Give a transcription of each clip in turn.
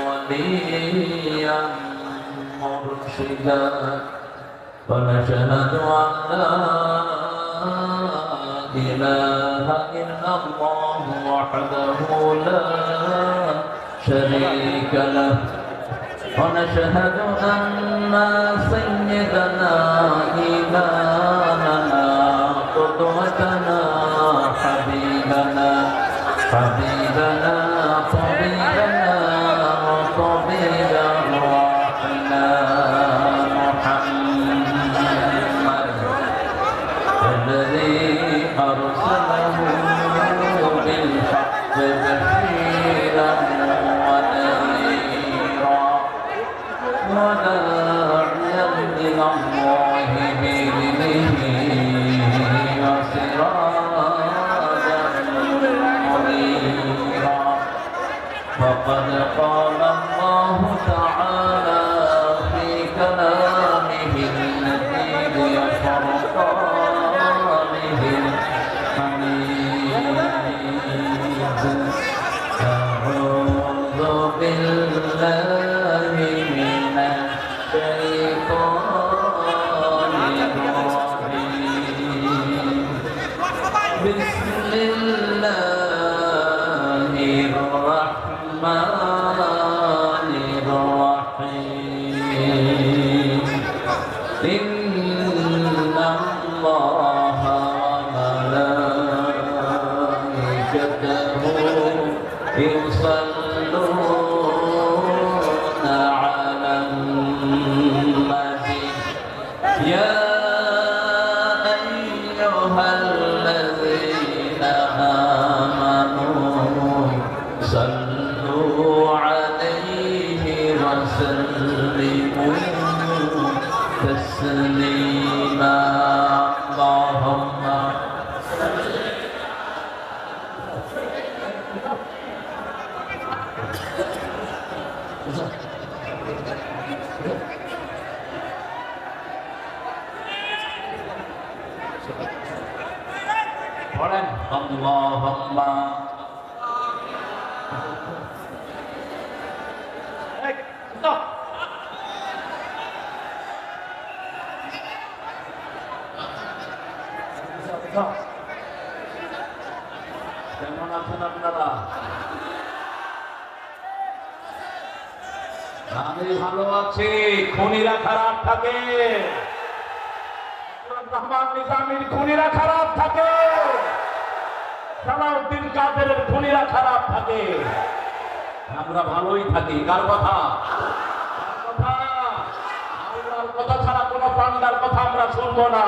وليا مرشدا ونشهد أن لا إله إلا الله وحده لا شريك له ونشهد أن سيدنا إمامنا قدوتنا حبيبنا طبيبنا وطبيب روحنا محمد الذي أرسله بالحق بشيرا ونذيرا وداعيا إلى الله بإذنه وسراجا منيرا فقد قال الله تعالى في كلامه المجيد وفرقانه الحميد أعوذ بالله من الشيطان الرجيم بسم الله الرحمن الرحيم إن الله وملائكته يصلون على النبي يا أيها الذين آمنوا صلوا عليه وسلموا تسليما اللهم اللهم কেমন আছেন আপনারা? আমি ভালো আছি। খুনিরা খারাপ থাকে, রহমান নিজামীর খুনিরা খারাপ থাকে, সালাউদ্দিন কাদেরের খুনিরা খারাপ থাকে, আমরা ভালোই থাকি। কার কথা? আল্লাহর কথা ছাড়া কোনো পান্ডার কথা আমরা শুনবো না।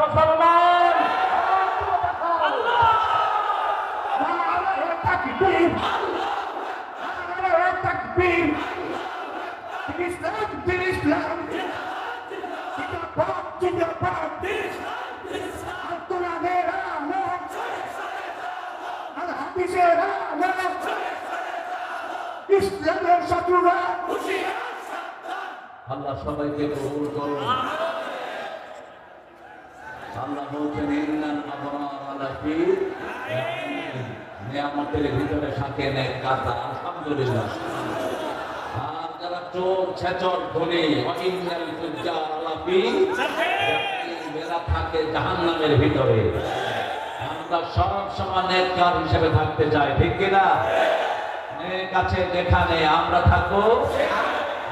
মুসলমান ইসলামের শত্রুরা আল্লাহ সবাইকে কবুল করুন। আল্লাহ বলছেন ইন্নাল আবরার লাফি নিয়ামতের ভিতরে থাকে নেক কাটা। আলহামদুলিল্লাহ। আর যারা চোর ছেচর ধনী ইন্নাল ফুজ্জার লাফি এরা থাকে জাহান্নামের ভিতরে। আমরা সব সময় নেককার হিসেবে থাকতে চাই, ঠিক কিনা? নেক আছে যেখানে আমরা থাকবো।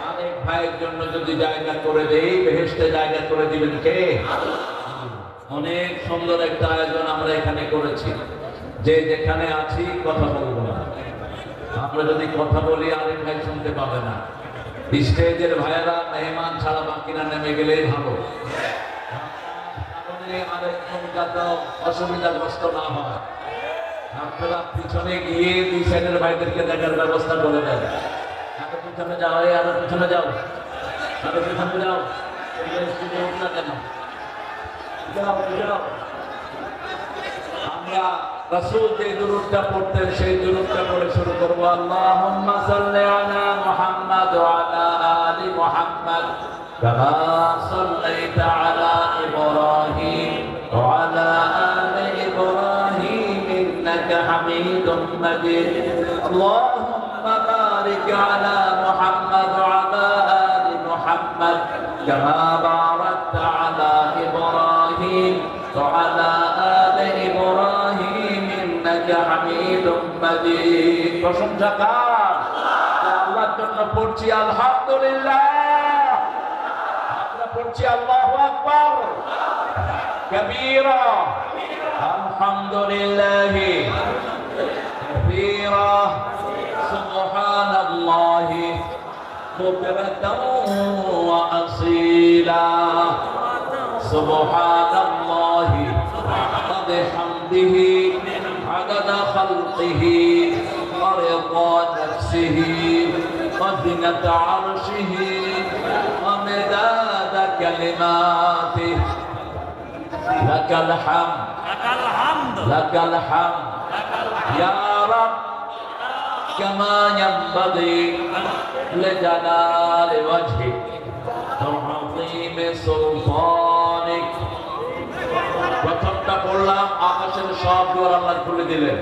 আরেক ভাইয়ের জন্য যদি জায়গা করে দেই, বেহেশতে জায়গা করে দিবেন কে? অনেক সুন্দর একটা আয়োজন আমরা এখানে করেছি। যে যেখানে আছি কথা বলবো না। আমরা যদি কথা বলি আরেক ভাই শুনতে পাবে না। স্টেজের ভাইয়েরা মেহমান ছাড়া বাকিরা নেমে গেলেই ভালো, যাতে অসুবিধাগ্রস্ত না হয়। আপনারা পিছনে গিয়ে দুই সাইডের ভাইদেরকে দেখার ব্যবস্থা করে দেন। আরো পিছনে যাও, আরো পিছনে যাও, আরো পিছনে যাও, না কেন আমরা রাসূল যে দুরূদটা পড়তেন সেই দুরূদটা পড়ে শুরু করব। আল্লাহুম্মা সাল্লি আলা মুহাম্মাদ ওয়া আলা আলি মুহাম্মাদ কামা সাল্লাইতা আলা ইব্রাহিম ওয়া আলা আলি ইব্রাহিম ইন্নাকা হামিদুম মাজিদ। مجيد اللهم بارك على محمد وعلى آل محمد كما باركت على إبراهيم وعلى آل إبراهيم إنك حميد مجيد প্রশংসা কার? আল্লাহর জন্য পড়ছি আলহামদুলিল্লাহ, আমরা পড়ছি আল্লাহু আকবার كبيرا الحمد لله كثيرا سبحان الله بكرة وأصيلا سبحان الله وبحمده عدد خلقه ورضا نفسه وزنة عرشه ومداد كلماته لك الحمد لك الحمد يا رب كما ينبغي لجلال وجهك وعظيم سلطانك প্রথমটা পড়লাম আকাশের সব দুয়ার আল্লাহ খুলে দিলেন,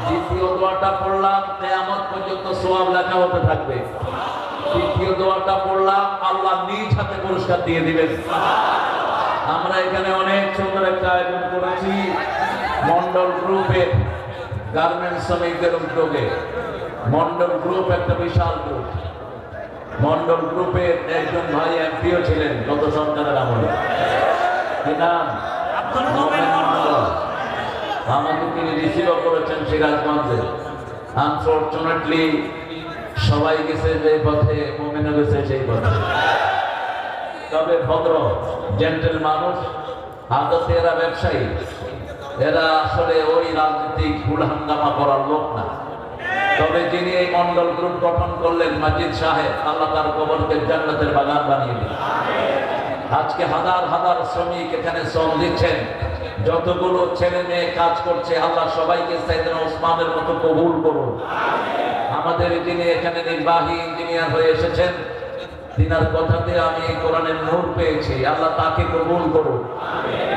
দ্বিতীয় দোয়াটা পড়লাম কিয়ামত পর্যন্ত সওয়াব লেখা হতে থাকবে, তৃতীয় দোয়াটা পড়লাম আল্লাহ নিজ হাতে পুরস্কার দিয়ে দিবেন। আমরা এখানে অনেক সুন্দর একটা আয়োজন করেছি মন্ডল গ্রুপের গার্মেন্টস শ্রমিকদের উদ্যোগে। মন্ডল গ্রুপ একটা বিশাল গ্রুপ। মন্ডল গ্রুপের একজন ভাই এমপিও ছিলেন গত সরকারের আমলে, কি নাম? আমাকে তিনি রিসিভ করেছেন সিরাজগঞ্জে। আনফরচুনেটলি সবাই গেছে যে পথে, মোমেনও গেছে সেই পথে। তবে ভদ্র জেন্টেল মানুষ, আদতে এরা ব্যবসায়ী, এরা আসলে ওই রাজনৈতিক হুলহাঙ্গামা করার লোক না। তবে যিনি এই মন্ডল গ্রুপ গঠন করলেন মাজিদ সাহেব, আল্লাহ তার কবরকে জান্নাতের বাগান বানিয়ে দিন। আজকে হাজার হাজার শ্রমিক এখানে শ্রম দিচ্ছেন, যতগুলো ছেলে মেয়ে কাজ করছে, আল্লাহ সবাইকে সাইয়েদনা ওসমানের মতো কবুল করুন। আমাদের যিনি এখানে নির্বাহী ইঞ্জিনিয়ার হয়ে এসেছেন, তিনার কথাতে আমি কোরআনের নূর পেয়েছি, আল্লাহ তাকে কবুল করুন।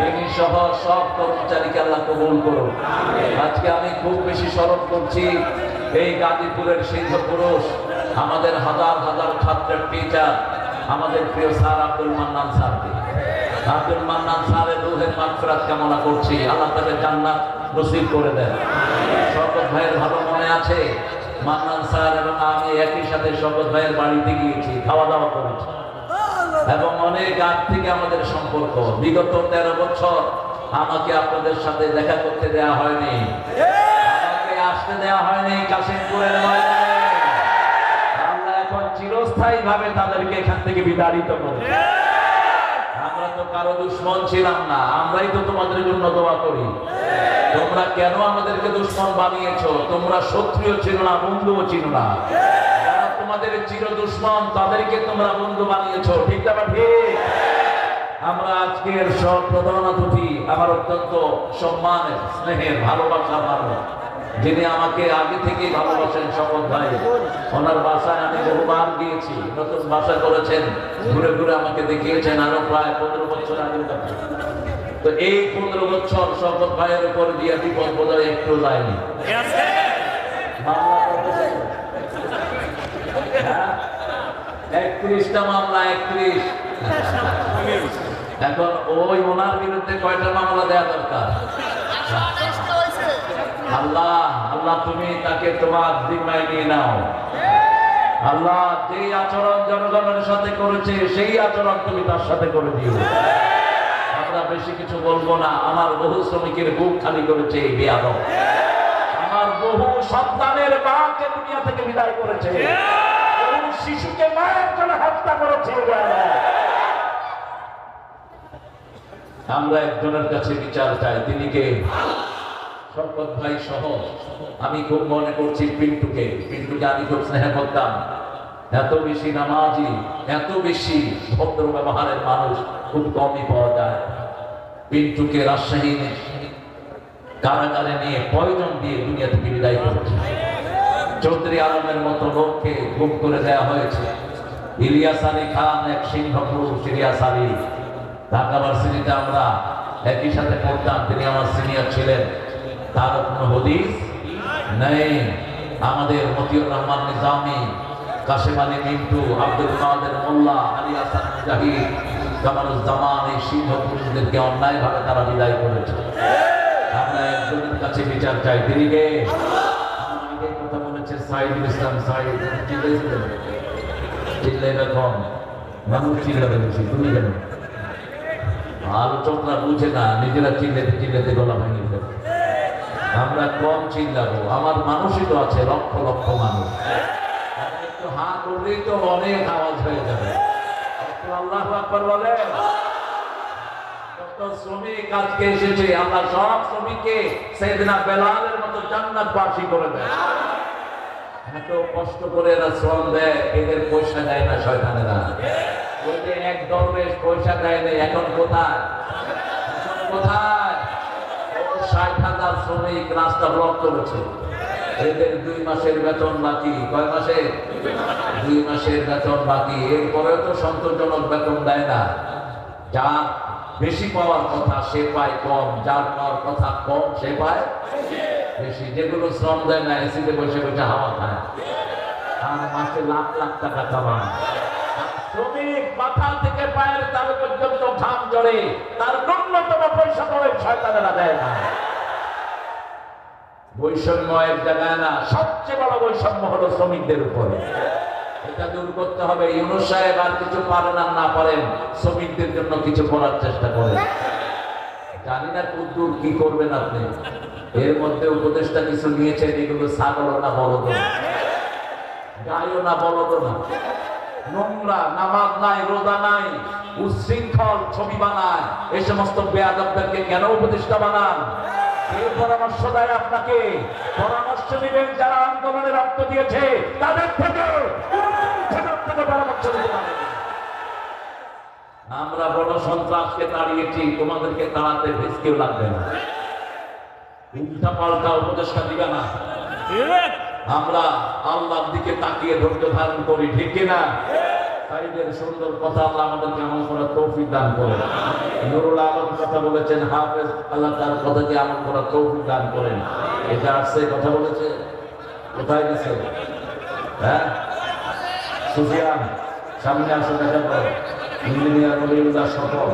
তিনি সহ সব কর্মচারীকে আল্লাহ কবুল করুন। আজকে আমি খুব বেশি স্মরণ করছি এই গাজীপুরের সিদ্ধ পুরুষ, আমাদের হাজার হাজার ছাত্রের টিচার, আমাদের প্রিয় স্যার আব্দুল মান্নান স্যারকে। আব্দুল মান্নান স্যারের রূহের মাগফিরাত কামনা করছি, আল্লাহ তাকে জান্নাত নসিব করে দেন। শওকত ভাইয়ের ভালো মনে আছে, মান্নান স্যার এবং আমি একই সাথে শওকত ভাইয়ের বাড়িতে গিয়েছি, খাওয়া দাওয়া করেছি এবং অনেক আগ থেকে আমাদের সম্পর্ক। বিগত 13 বছর আমাকে আপনাদের সাথে দেখা করতে দেওয়া হয়নি, আমাকে আসতে দেওয়া হয়নি কাশিমপুরের ময়দানে। আল্লাহ এখন চিরস্থায়ী ভাবে তাদেরকে এখান থেকে বিতাড়িত করে। আমরা তো কারো দুশমন ছিলাম না, আমরাই তো তোমাদের জন্য দোয়া করি। তোমরা কেন আমাদেরকে দুশমন বানিয়েছো? তোমরা শত্রুও ছিল না, বন্ধুও ছিল না। যারা তোমাদের চির দুশমন তাদেরকে তোমরা বন্ধু বানিয়েছো, ঠিক না ঠিক? আমরা আজকের সব প্রধান অতিথি, আমার অত্যন্ত সম্মানের, স্নেহের, ভালোবাসার মানুষ, যিনি আমাকে আগে থেকেই ভালোবাসেন, শওকত ভাই। ওনার বাসায় আমি বহুবার গিয়েছি, নতুন বাসা করেছেন, ঘুরে ঘুরে আমাকে দেখিয়েছেন, আরো প্রায় 15 বছর আগের কথা। তো এই 15 বছর শওকত ভাইয়ের উপর দিয়ে বিপদ বোধহয় একটু যায়নি। 31টা মামলা, 31। এখন ওই ওনার বিরুদ্ধে কয়টা মামলা দেওয়া দরকার? আল্লাহ, আল্লাহ তুমি তাকে তোমার জিম্মায় নিয়ে নাও। আল্লাহ যেই আচরণ জনগণের সাথে করেছে সেই আচরণ তুমি তার সাথে করে দিও। আমরা বেশি কিছু বলবো না। আমার বহু শ্রমিকের বুক খালি করেছে এই বেয়াদব। আমার বহু সন্তানের মাকে দুনিয়া থেকে বিদায় করেছে, বহু শিশুকে মায়ের জন্য হত্যা করেছে। আমরা একজনের কাছে বিচার চাই, তিনি কে? শওকত ভাই সহ আমি খুব মনে করছি পিন্টুকে। পিন্টুকে আমি খুব স্নেহ করতাম। এত বেশি নামাজি, এত বেশি ভদ্র ব্যবহারের মানুষ খুব কমই পাওয়া যায়। পিন্টুকে রাজশাহী কারাগারে নিয়ে পয়জন দিয়ে দুনিয়া থেকে বিদায় করেছে। চৌধুরী আলমের মতো লোককে গুম করে দেওয়া হয়েছে। ইলিয়াস আলী খান, এক সিংহপুরুষ, ইলিয়াস আলী, ঢাকা ভার্সিটিতে আমরা একই সাথে পড়তাম, তিনি আমার সিনিয়র ছিলেন। তার কোনো হদিস নেই। আমাদের মতিউর রহমান নিজামী, কাশেম আলী মিন্টু, আব্দুল কাদের মোল্লা, আলী হাসান মুজাহিদ, কামারুজ্জামান, এই সিংহ পুরুষদেরকে অন্যায়ভাবে তারা বিদায় করেছে। আমরা একজনের কাছে বিচার চাই, তিনি কে? আগে কথা বলেছে সাইদুল ইসলাম সাইদ, চিল্লাইবে কম, মানুষ চিল্লাবে বেশি, তুমি কেন? আলোচকরা বুঝে না, নিজেরা চিল্লাতে চিল্লাতে গলা ভেঙে ফেলে। আমরা কম চিল্লাবো, আমার মানুষই তো আছে লক্ষ লক্ষ মানুষ, একটু হাঁ করলেই তো অনেক আওয়াজ হয়ে যাবে। একটু আল্লাহু আকবার বলে। কত শ্রমিক আজকে এসেছে, আল্লাহ সব শ্রমিককে সাইয়েদনা বেলালের মতো জান্নাতবাসী করে দেয়। এত কষ্ট করে এরা শ্রম দেয়, এদের পয়সা দেয় না শয়তানেরা। ওই যে এক দরবেশ পয়সা দেয় না, এখন কোথায়? কোথায়? ৬০,০০০ শ্রমিক রাস্তা ব্লক করেছে, এদের ২ মাসের বেতন বাকি। কয় মাসে? ২ মাসের বেতন বাকি। এরপরেও তো সন্তোষজনক বেতন দেয় না। যার বেশি পাওয়ার কথা সে পায় কম, যার পাওয়ার কথা কম সে পায় বেশি। যেগুলো শ্রম দেয় না, এসিতে বসে বসে হাওয়া খায়, আর মাসে লাখ লাখ টাকা কামায়। শ্রমিক মাথা থেকে পায়ের তালু পর্যন্ত ঘাম ঝরে, তার ন্যূনতম পয়সা করে শয়তানেরা দেয় না। বৈষম্য এক জায়গায় না, সবচেয়ে বড় বৈষম্য হলো শ্রমিকদের উপরে। এটা দূর করতে হবে। ইউনূস সাহেব আর কিছু পারেন আর না পারেন, শ্রমিকদের জন্য কিছু করার চেষ্টা করেন। জানি না কতদূর কি করবেন আপনি। এর মধ্যে উপদেশটা কিছু নিয়েছেন, এগুলো ছাগলও না বলদ না, গায়ও না বলদ না, নোংরা, নামাজ নাই, রোজা নাই, উচ্ছৃঙ্খল ছবি বানায়। এই সমস্ত বেয়াদবদেরকে কেন উপদেষ্টা বানান? এই পরামর্শ দেয় আপনাকে। পরামর্শ নেবেন যারা আন্দোলনে রক্ত দিয়েছে, তাদের থেকে পরামর্শ নিতে পারেন। আমরা বড় সন্ত্রাসকে তাড়িয়েছি, তোমাদেরকে তাড়াতে ভেস্কেও লাগবে না। উল্টা পাল্টা উপদেষ্টা দিবে না। আমরা আল্লাহর দিকে তাকিয়ে ধৈর্য ধারণ করি, ঠিক কিনা? সাইদের সুন্দর কথা, আল্লাহ আমাদেরকে আমল করার তৌফিক দান করেন। নুরুল আলম কথা বলেছেন, হাফেজ, আল্লাহ তার কথাকে আমল করার তৌফিক দান করেন। এটা আসছে কথা বলেছে, কোথায় গেছে? হ্যাঁ, সুফিয়ান সামনে আসে, দেখা করো। ইঞ্জিনিয়ার অলিউল্লাহ স্বপন,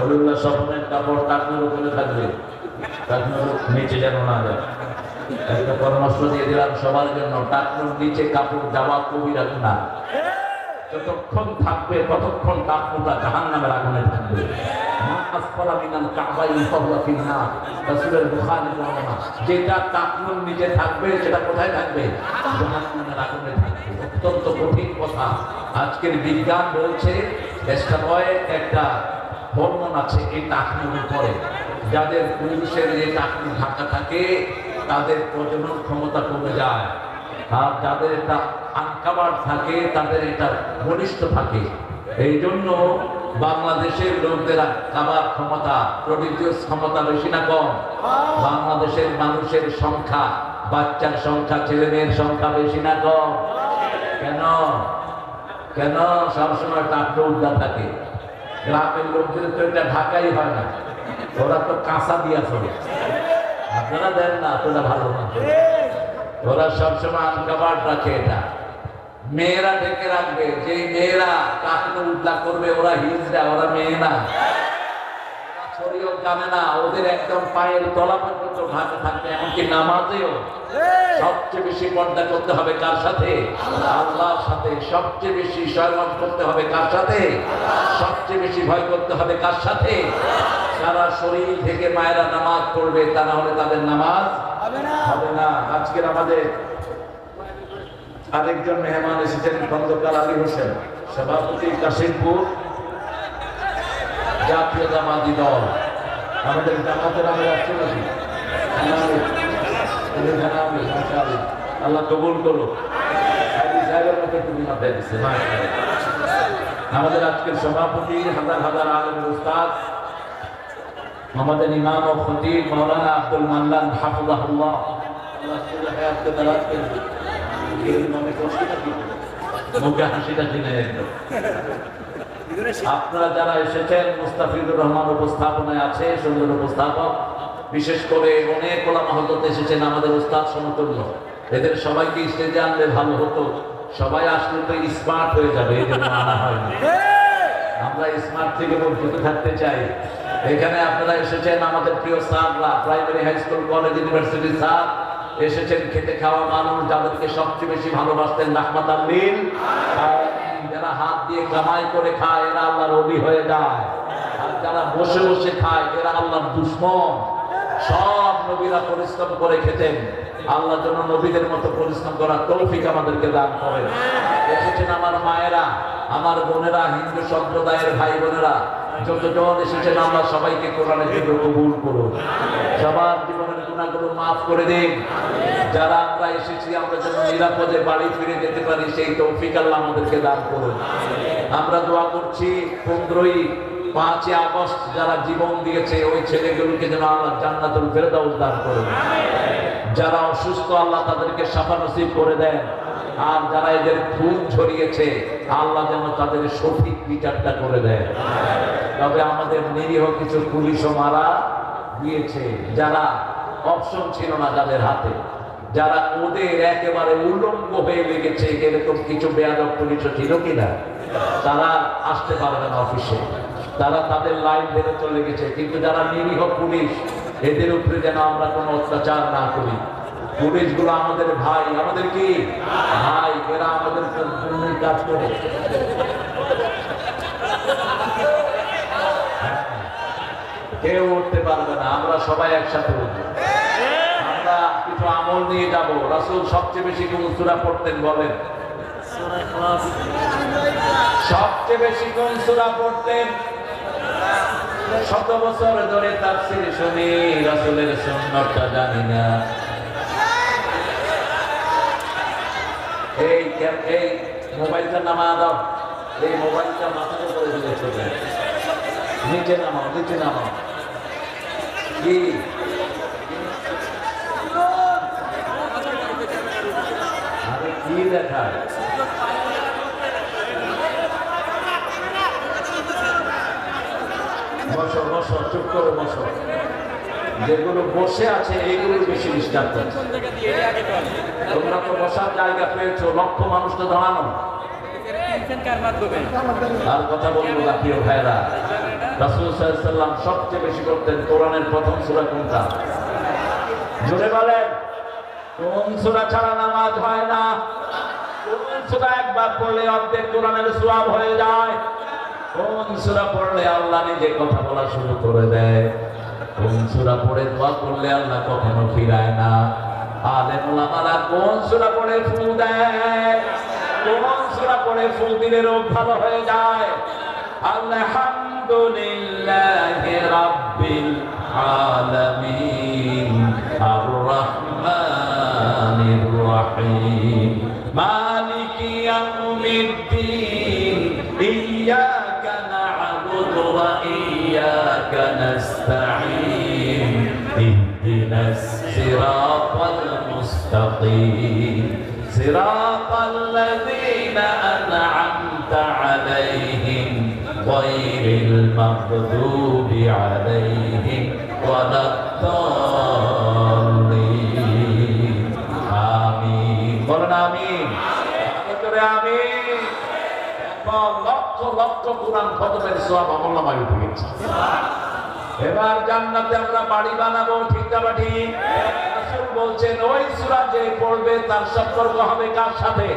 অলিউল্লাহ স্বপনের কাপড় টাকনোর উপরে থাকবে, টাকনোর নিচে যেন না যায়। একটা পরামর্শ দিয়ে দিলাম সবার জন্য, টাকনোর নিচে কাপড় যাওয়া কবি রাখুন না। যতক্ষণ থাকবে ততক্ষণ টাকনোটা জাহান্নামের আগুনে থাকবে। যেটা টাকনোর নিচে থাকবে সেটা কোথায় থাকবে? জাহান্নামের আগুনে থাকবে। অত্যন্ত কঠিন কথা। আজকের বিজ্ঞান বলছে একটা হরমোন আছে এই টাকনোর উপরে, যাদের পুরুষের এই টাকনো ঢাকা থাকে তাদের প্রজনন ক্ষমতা কমে যায়, আর যাদের এটা আনকাবার থাকে তাদের এটা বলিষ্ঠ থাকে। এই জন্য বাংলাদেশের লোকদের খাবার ক্ষমতা, প্রডিউস ক্ষমতা বেশি না কম? বাংলাদেশের মানুষের সংখ্যা, বাচ্চার সংখ্যা, ছেলে মেয়ের সংখ্যা বেশি না কম? কেন? কেন সবসময় টাকনো উদ্ধার থাকে? গ্রামের লোকদের তো এটা ঢাকাই হয় না, ওরা তো কাঁচা দিয়া চলে। আপনারা দেন না, তোরা ভালো না, ওরা সবসময় আনকাবার রাখে। এটা মেয়েরা ঢেকে রাখবে। যে মেয়েরা টাকনো উদ্ধার করবে ওরা হিজড়া, ওরা মেয়ে না, ছড়িয়েও জানে না। ওদের একদম পায়ের তলা পর্যন্ত ঢাকা থাকবে, এমনকি নামাজেও। সবচেয়ে বেশি পর্দা করতে হবে কার সাথে? আল্লাহর সাথে। সবচেয়ে বেশি সংযম করতে হবে কার সাথে? সবচেয়ে বেশি ভয় করতে হবে কার সাথে? সারা শরীর থেকে মায়েরা নামাজ পড়বে, তা না হলে তাদের নামাজ হবে না। আজকের আমাদের আরেকজন মেহমান এসেছেন, খন্দকার আলী হোসেন, সভাপতি কাশিমপুর জাতীয়তাবাদী দল। আমাদের জামাতের আমরা আসছে নাকি? আল্লাহ কবুল করো। আমাদের আজকের সভাপতি হাজার হাজার আলেম উস্তাদ, আমাদের ইমাম ও খতিব মাওলানা আব্দুল মান্নান হাফিজাহুল্লাহ, আল্লাহ সুবহানাহু হায়াতকে দারাজ করেন। এর নামে কষ্ট নাকি? মুখে হাসিটা কিনে একদম। আপনারা যারা এসেছেন, মুস্তাফিজুর রহমান উপস্থাপনায় আছে, সুন্দর উপস্থাপক। বিশেষ করে অনেক ওলামা হযরত এসেছেন আমাদের উস্তাদ সমতুল্য, এদের সবাইকে স্টেজে আনলে ভালো হতো। সবাই আসলে তো স্মার্ট হয়ে যাবে, এই জন্য আনা হয়নি। আমরা স্মার্ট থেকে বঞ্চিত থাকতে চাই। এখানে আপনারা এসেছেন আমাদের প্রিয় স্যাররা, primary, high school, college, university sir এসেছেন, খেতে খাওয়া মানুষ, যাদেরকে সবচেয়ে বেশি ভালোবাসতেন রাহমাত আল্লিল। যারা হাত দিয়ে কামাই করে খায় এরা আল্লাহর ওলি হয়ে যায়, আর যারা বসে বসে খায় এরা আল্লাহর দুশমন। সব নবীরা পরিশ্রম করে খেতেন, আল্লাহর জন্য নবীদের মতো পরিশ্রম করার তৌফিক আমাদেরকে দান করেন। এসেছেন আমার মায়েরা, আমার বোনেরা, হিন্দু সম্প্রদায়ের ভাই বোনেরা, যতজন এসেছেন আমরা সবাইকে কোরআনের জন্য কবুল করুন, সবার জীবনের গুনাহগুলো মাফ করে দিন। যারা আমরা এসেছি আমরা যেন নিরাপদে বাড়ি ফিরে যেতে পারি সেই তৌফিক আল্লাহ আমাদেরকে দান করুন। আমরা দোয়া করছি 5ই আগস্ট যারা জীবন দিয়েছে ওই ছেলেগুলোকে যেন আল্লাহ জান্নাতুল ফেরদাউস দান করুন। যারা অসুস্থ আল্লাহ তাদেরকে শাফা নসিব করে দেন, আর যারা এদের খুন ঝরিয়েছে আল্লাহ যেন তাদের সঠিক বিচারটা করে দেয়। তবে আমাদের নিরীহ কিছু পুলিশও মারা গিয়েছে, যারা অপশন ছিল না যাদের হাতে, যারা ওদের একেবারে উল্লঙ্গ হয়ে লেগেছে, এরকম কিছু বেয়াদব পুলিশও ছিল কিনা, তারা আসতে পারবে না অফিসে, তারা তাদের লাইন ধরে চলে গেছে। কিন্তু যারা নিরীহ পুলিশ এদের উপরে যেন আমরা কোনো অত্যাচার না করি। পুলিশগুলো আমাদের ভাই, আমাদের কি ভাই, এরা আমাদের জন্যই কাজ করে। কেউ উঠতে পারবে না, আমরা সবাই একসাথে উঠবো। আমরা কিছু আমল নিয়ে যাব। রাসূল সবচেয়ে বেশি কোন সূরা পড়তেন বলেন? সবচেয়ে বেশি কোন সূরা পড়তেন? 100 বছর ধরে তাফসীর শুনি, রাসূলের সুন্নাতটা জানি না। এই মোবাইলটা নামা দাও, এই মোবাইলটা মাথার উপরে দিয়েছো, নিচে নামাও, নিচে নামাও। কি আরে কি দেখা? বসো বসো, চুপ করে বসো। যেগুলো বসে আছে এইগুলো বেশি ডিস্টার্ব করছে। তোমরা তো বসার জায়গা পেয়েছো, লক্ষ মানুষ তো দাঁড়ানো। আর কথা বলবো না প্রিয় ভাইরা, রাসূল সাল্লাল্লাহু আলাইহি ওয়াসাল্লাম সবচেয়ে বেশি করতেন কোরআনের প্রথম সূরা কোনটা? জোরে বলেন। কোন সূরা ছাড়া নামাজ হয় না? কোন সূরা একবার পড়লে অর্ধেক কোরআনের সওয়াব হয়ে যায়? কোন সূরা পড়লে আল্লাহ নিজে কথা বলা শুরু করে দেয়? কোন সূরা পড়ে দোয়া করলে আল্লাহ কখনো ফিরায় না? আলেম ওলামারা কোন সূরা পড়ে ফু দেয়? কোন সূরা পড়ে ফু দিলে রোগ ভালো হয়ে যায়? আলহামদুলিল্লাহি রাব্বিল আলামিন আর রহমানির রহিম মালিকি ইয়াউমিদ্দিন ইয়্যাকা না'বুদু ওয়া ইয়্যাকা নাস্তাঈন ইহদিনাস সিরাতাল মুস্তাকিম সিরাতাল লাযীনা আন'আমতা আলাইহিম গায়রিল মাগদুবি আলাইহিম ওয়ালাদ-দাল্লিন। আমিন বলেন আমিন। আমিন। লক্ষ লক্ষ কোরআন খতমের সওয়াব আমলনামায় উঠে গেছে। এবার জান্নাতে আমরা বাড়ি বানাবো, ঠিক না ঠিক? রাসূল বলছেন ওই সূরা যে পড়বে তার সম্পর্ক হবে কার সাথে?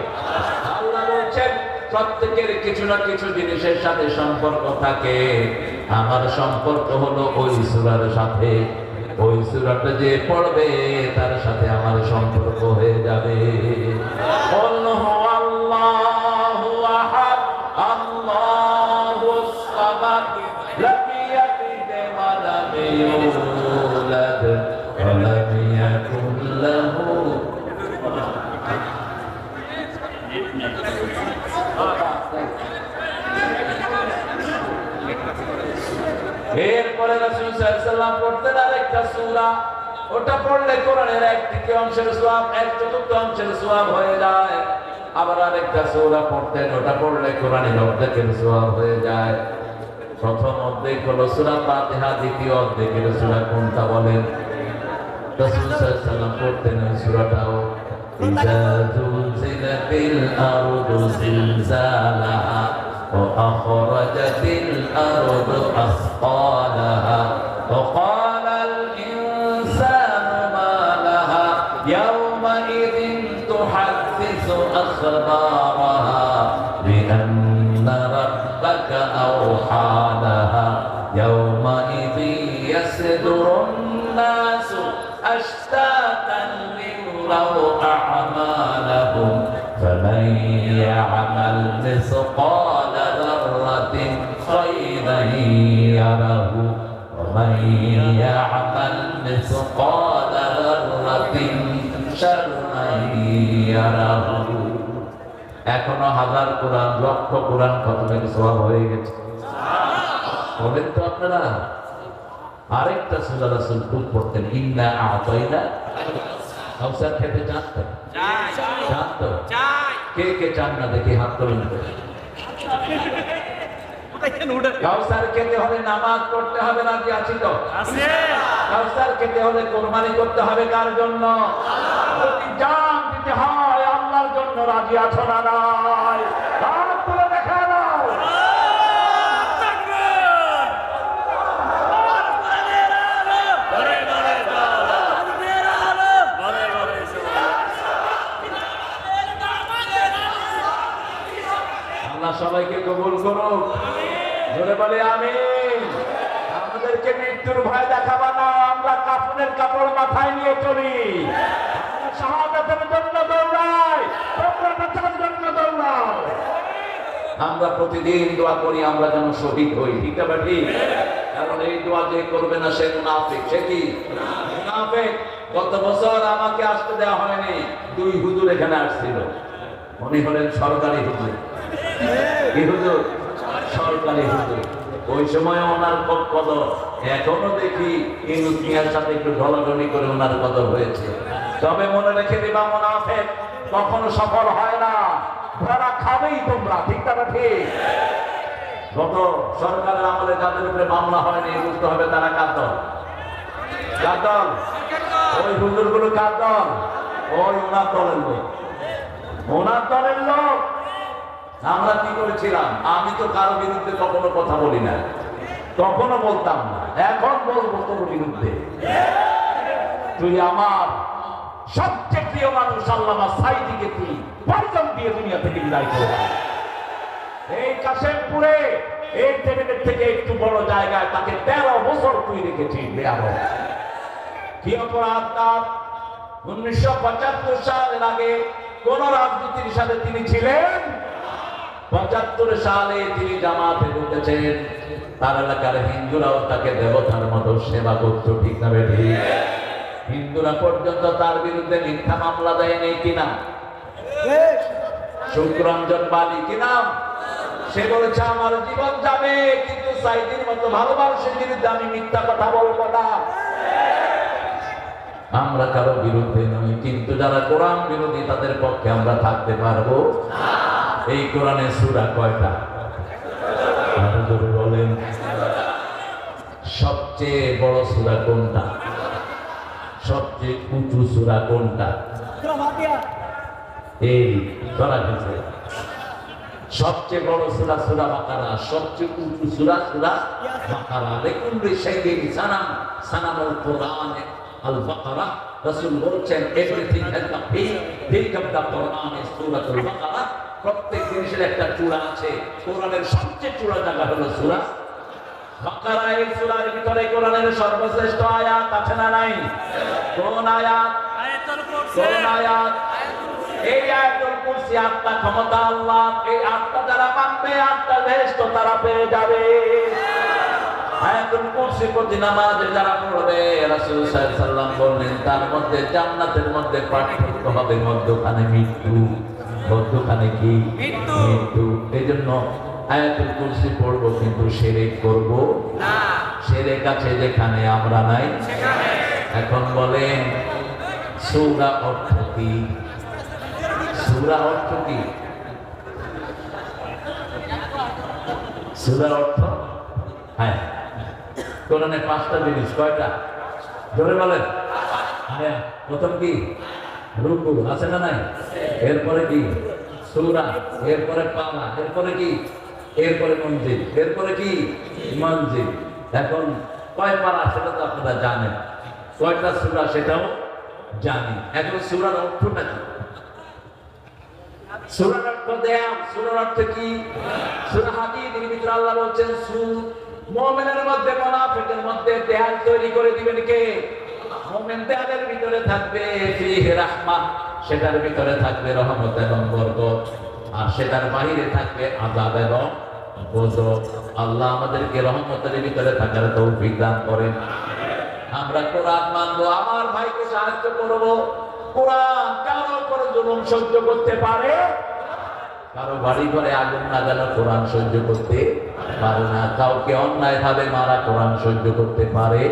আল্লাহ বলছেন প্রত্যেকের কিছু না কিছু জিনিসের সাথে সম্পর্ক থাকে, আমার সম্পর্ক হলো ওই সূরার সাথে। ওই সূরাটা যে পড়বে তার সাথে আমার সম্পর্ক হয়ে যাবে। আল্লাহু আল্লাহু আহাদ আল্লাহুস সামাদ লাম ইয়ালিদ ওয়া লাম ইউলাদ ওয়া লাম ইয়াকুল লাহু। এরপরে রাসূল সাল্লাল্লাহু আলাইহি ওয়াসাল্লাম পড়তেন আরেকটা সূরা, ওটা পড়লে কোরআনের 1/3 অংশের সওয়াব 1/4 অংশের সওয়াব হয়ে যায়। আবার আরেকটা সূরা পড়তেন, ওটা পড়লে কোরআনের অর্ধেকের সওয়াব হয়ে যায়। প্রথম অর্ধেক হলো সূরা ফাতিহা, দ্বিতীয় অর্ধেকের সূরা কোনটা বলেন? রাসূল সাল্লাল্লাহু আলাইহি ওয়াসাল্লাম পড়তেন এই সূরাটাও ইযা যুলজিলাতিল আরদু জিলজালাহা ওয়া আখরাজাতিল আরদু আসqalaha ওয়া ক্বালাল ইনসানু মা লাহা ইয়াওমাইযিন তুহাদ্দিসু আখবারাহা বিআন্না রাব্বাকা আওহা লাহা ইয়াওমাইযিন ইয়াসদুরুন নাসু আশতাতান লিরাউ আ'মালাহুম فمن يعمل مثقال ذرة خيرا يره ومن يعمل مثقال ذرة شرا يره এখনো হাজার কোরআন লক্ষ কোরআন খতমের সওয়াব হয়ে গেছে বলেন তো আপনারা আরেকটা সূরা রাসূল খুব পড়তেন ইন্না আ'তাইনা কাউসার খেতে চান তো কে কে চান না দেখি হাত তোলেন কাউসার খেতে হলে নামাজ পড়তে হবে রাজি আছি তো কাউসার খেতে হলে কোরবানি করতে হবে কার জন্য জান দিতে হয় আল্লাহর জন্য রাজি আছো না নাই হাত তুলে দেখা দাও সবাইকে কবুল করুক জোরে বলে আমিন আমাদেরকে মৃত্যুর ভয় দেখাবা না আমরা কাফনের কাপড় মাথায় নিয়ে চলি আমরা শাহাদাতের জন্য দৌড়াই তোমরা বাঁচার জন্য দৌড়াও আমরা প্রতিদিন দোয়া করি আমরা যেন শহীদ হই ঠিক না ঠিক কারণ এই দোয়া যে করবে না সে মুনাফিক সে কি মুনাফিক গত বছর আমাকে আসতে দেওয়া হয়নি দুই হুজুর এখানে আসছিল উনি হলেন সরকারি হুজুর কি হুজুর সরকারি হুজুর ওই সময় ওনার কদর এখনো দেখি ইউনুস মিয়ার সাথে একটু ঢলাঢলি করে ওনার কদর হয়েছে তবে মনে রেখে দিবা মুনাফিক কখনো সফল হয় না ধরা খাবেই তোমরা ঠিক না ঠিক গত সরকারের আমলে যাদের উপরে মামলা হয়নি বুঝতে হবে তারা কাতর কাতর ওই হুজুরগুলো কাতর ওই ওনার দলের লোক ওনার দলের লোক আমরা কি করেছিলাম আমি তো কারো বিরুদ্ধে কখনো কথা বলি না কখনো বলতাম না এখন বলবো তোর বিরুদ্ধে তুই আমার সবচেয়ে প্রিয় মানুষ আল্লামা সাইদিকে তুই পয়জন দিয়ে দুনিয়া থেকে বিদায় করে এই কাশেমপুরে এই টেবিলের থেকে একটু বড় জায়গায় তাকে 13 বছর তুই রেখেছিস বেয়াদব কি অপরাধ তার 1975 সালের আগে কোন রাজনীতির সাথে তিনি ছিলেন 75 সালে তিনি জামাতে ঢুকেছেন তার এলাকার হিন্দুরাও তাকে দেবতার মতো সেবা করত ঠিক না বেঠি হিন্দুরা পর্যন্ত তার বিরুদ্ধে মিথ্যা মামলা দেয়নি কিনা শুক্রঞ্জন বালি কিনা সে বলেছে আমার জীবন যাবে কিন্তু সাইদির মতো ভালো মানুষের বিরুদ্ধে আমি মিথ্যা কথা বলবো না আমরা কারো বিরুদ্ধে নই কিন্তু যারা কোরআন বিরোধী তাদের পক্ষে আমরা থাকতে পারবো এই কোরআনের সূরা কয়টা বলেন সবচেয়ে বড় সূরা কোনটা সবচেয়ে উঁচু সূরা কোনটা এই ধরা গেছে সবচেয়ে বড় সূরা সূরা বাকারা সবচেয়ে উঁচু সূরা সূরা বাকারা দেখুন রিশাইদিন সানাম সানামুল কোরআন আল বাকারা রাসূল বলছেন everything has the peak of the Quran is সূরাতুল বাকারা প্রত্যেক জিনিসের একটা চূড়া আছে কোরআনের সবচেয়ে চূড়া জায়গা হলো সূরা বাকারা এই সূরার ভিতরে কোরআনের সর্বশ্রেষ্ঠ আয়াত আছে না নাই কোন আয়াত আয়াতুল কুরসি কোন আয়াত এই আয়াতুল কুরসি আত্মা ক্ষমতা আল্লাহ এই আত্মা যারা মানবে আত্মা বেহেশত তারা পেয়ে যাবে আয়াতুল কুরসি প্রতি নামাজে যারা পড়বে রাসূল সাল্লাল্লাহু আলাইহি সাল্লাম বললেন তার মধ্যে জান্নাতের মধ্যে পার্থক্য হবে মধ্যখানে মৃত্যু মধ্যখানে কি মৃত্যু এইজন্য আয়াতুল কুরসি পড়বো কিন্তু শিরক করব না শিরক আছে যেখানে আমরা নাই সেখানে এখন বলেন সূরা অর্থ কি সূরা অর্থ কি সূরা অর্থ হ্যাঁ কোরআনে 5টা জিনিস কয়টা জোরে বলেন হ্যাঁ, প্রথম কি রুকু আছে না নাই, এরপরে কি সূরা, এরপরে পারা, এরপরে কি, এরপরে মঞ্জিল, এরপরে কি মঞ্জিল। এখন কয় পারা সেটা তো আপনারা জানেন, কয়টা সূরা সেটাও জানি। এখন সূরার অর্থটা কি? সূরার অর্থ দেয়া, সূরার অর্থ কি? সূরা হাদীদের ভিতরে আল্লাহ বলছেন মুমিনের মধ্যে মুনাফিকের মধ্যে দেয়াল তৈরি করে দিবেন কে? মুমিন দেয়ালের ভিতরে থাকবে ফিহি রাহমাহ, সেটার ভিতরে থাকবে রহমত এবং বরকত, আর সেটার বাইরে থাকবে আযাব এবং গজব। আল্লাহ আমাদেরকে রহমতের ভিতরে থাকার তৌফিক দান করেন। আমরা কোরআন মানবো, আমার ভাইকে সাহায্য করবো। কোরআন কারো উপর জুলুম সহ্য করতে পারে? কারো বাড়ি ঘরে আগুন লাগানো কোরআন সহ্য করতে পারে না। কাউকে অন্যায় ভাবে মারা কোরআন সহ্য করতে পারে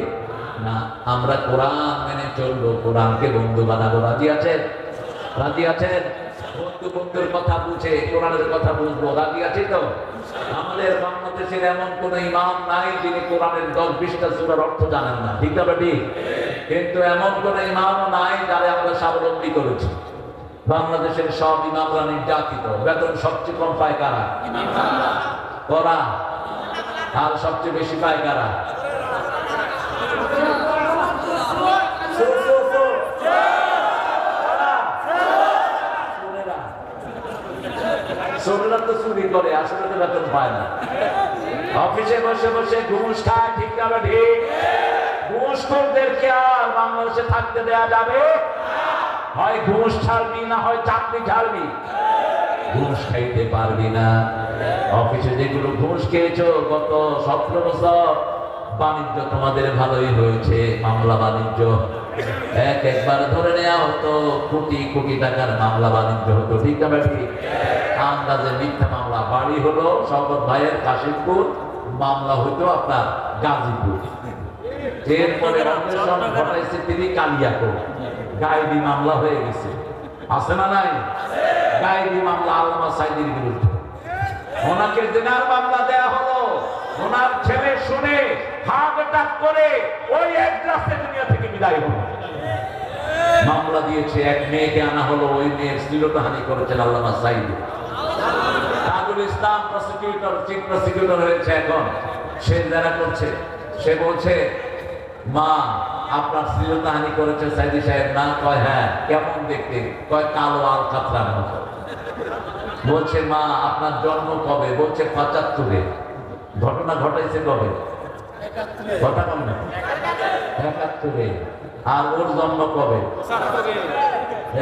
না। আমরা কোরআন মেনে চলবো, কোরআনকে বন্ধু বানাবো। রাজি আছেন? রাজি আছেন? বন্ধু বন্ধুর কথা বুঝে কোরআনের কথা বুঝবো। রাজি আছি তো? আমাদের বাংলাদেশের এমন কোন ইমাম নাই যিনি কোরআনের 10-20টা সূরার অর্থ জানেন না, ঠিক না ঠিক? কিন্তু এমন কোন ইমামও নাই যারা আমরা স্বাবলম্বী করেছি। বাংলাদেশের সব ইমামরা নির্যাতিত, বেতন সবচেয়ে কম পায় কারা? কোরআন। আর সবচেয়ে বেশি পায় কারা? ছোটরা তো চুরি করে, আসলে তো বেতন পায় না। অফিসে বসে বসে ঘুষ খায়, ঠিক না ঠিক? ঘুষখোরদেরকে আর বাংলাদেশে থাকতে দেয়া যাবে? হয় ঘুষ ছাড়বি, না হয় চাকরি ছাড়বি। ঘুষ খাইতে পারবি না। অফিসে যেগুলো ঘুষ খেয়েছো গত 17 বছর, বাণিজ্য তোমাদের ভালোই হয়েছে, মামলা বাণিজ্য একবার ধরে নেওয়া হতো, কোটি কোটি টাকার মামলা বাণিজ্য হতো, ঠিক না ঠিক? আন্দাজে মিথ্যা মামলা। বাড়ি হলো শওকত ভাইয়ের কাশিমপুর, মামলা হইতো আপনার গাজীপুর। এরপরে অন্বেষণ ঘটাইছে তিনি কালিয়াকোট, গায়েবী মামলা হয়ে গেছে। আছে না নাই? গায়েবী মামলা আল্লামা সাইদির বিরুদ্ধে। ওনাকে জেনার মামলা দেয়া হলো, ওনার ছেলে শুনে হার্ট অ্যাটাক করে ওই এক রাস্তে দুনিয়া থেকে বিদায় হলো। মামলা দিয়েছে, এক মেয়েকে আনা হলো, ওই মেয়ের শ্লীলতাহানি করেছেন আল্লামা Sayeedi. Tajul Islam prosecutor, chief prosecutor হয়েছে এখন, সে যারা করছে, সে বলছে মা আপনার শ্লীলতাহানি করেছে সাইদি সাহেব না? কয় হ্যাঁ। কেমন দেখতে? কয় কালো আল কাতরার মতো। বলছে মা আপনার জন্ম কবে? বলছে 75-এ। ঘটনা ঘটাইছে কবে? কথা বল না। 71-এ। আর ওর জন্ম কবে?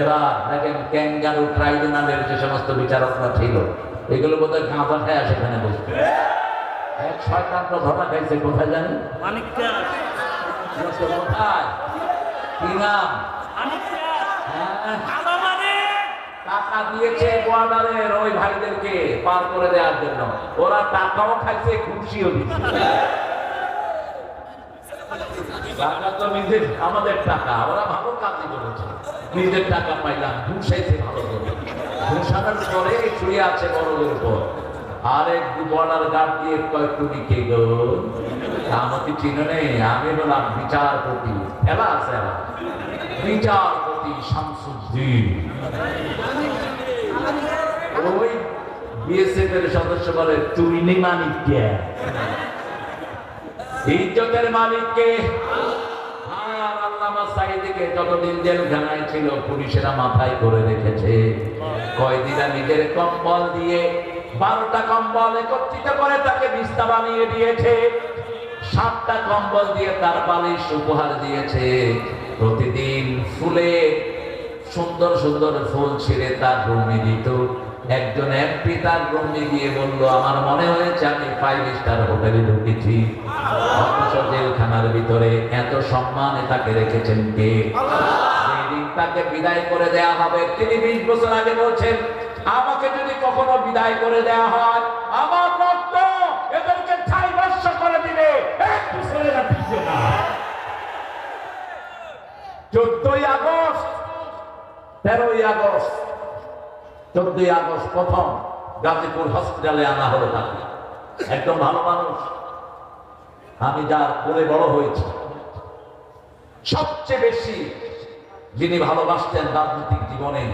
এবার দেখেন ক্যাঙ্গারু ট্রাইব্যুনালের যে সমস্ত বিচারকরা ছিল, এগুলো বোধহয় গাঁজা খায় সেখানে বসবে। এক শয়তান তো ধরা খাইছে, কোথায় জানি? কোথায়? কি নাম? টাকা দিয়েছে বর্ডারের ওই ভাইদেরকে পার করে দেওয়ার জন্য। ওরা টাকাও খাইছে, খুশিও দিচ্ছে। টাকা তো নিজের, আমাদের টাকা। ওরা ভালো কাজই করেছে, নিজের টাকা পাইলাম, ঘুষাইছে ভালো করে। ঘুষানোর পরে শুয়ে আছে বড়দের উপর। আরেক বর্ডার গার্ড দিয়ে কয় তুমি কে গো? আমাকে চিনো নেই? আমি বললাম বিচারপতি। খেলা আছে আমার, বিচারপতি শামসুদ্দিন। ওই বিএসএফ এর সদস্য বলে তুমি নেই মালিক কে? ইজ্জতের মালিককে। আর আল্লামা সাইদিকে যতদিন জেলখানায় ছিল পুলিশেরা মাথায় করে রেখেছে। কয়েদিরা নিজের কম্বল দিয়ে 12টা কম্বল একত্রিত করে তাকে বিছনা বানিয়ে দিয়েছে। 7টা কম্বল দিয়ে তার বালিশ উপহার দিয়েছে। প্রতিদিন ফুলে সুন্দর সুন্দর ফুল ছিঁড়ে তার রুমে দিত। একজন এমপি তার রুমে গিয়ে বলল আমার মনে হয়েছে আমি 5 স্টার হোটেলে ঢুকেছি। অথচ জেলখানার ভিতরে এত সম্মানে তাকে রেখেছেন কে? যেদিন তাকে বিদায় করে দেয়া হবে, তিনি 20 বছর আগে বলছেন আমাকে যদি কখনো বিদায় করে দেয়া হয় আমার রক্ত এদেরকে ছাই ভস্য করে দিবে, একটু ছেলেরা পিছবে না। 14ই আগস্ট, 13ই আগস্ট, 14ই আগস্ট প্রথম গাজীপুর হসপিটালে আনা হলো তাকে। একদম ভালো মানুষ, আমি যার কোলে বড় হয়েছি। সবচেয়ে বেশি যিনি ভালোবাসতেন রাজনৈতিক জীবনে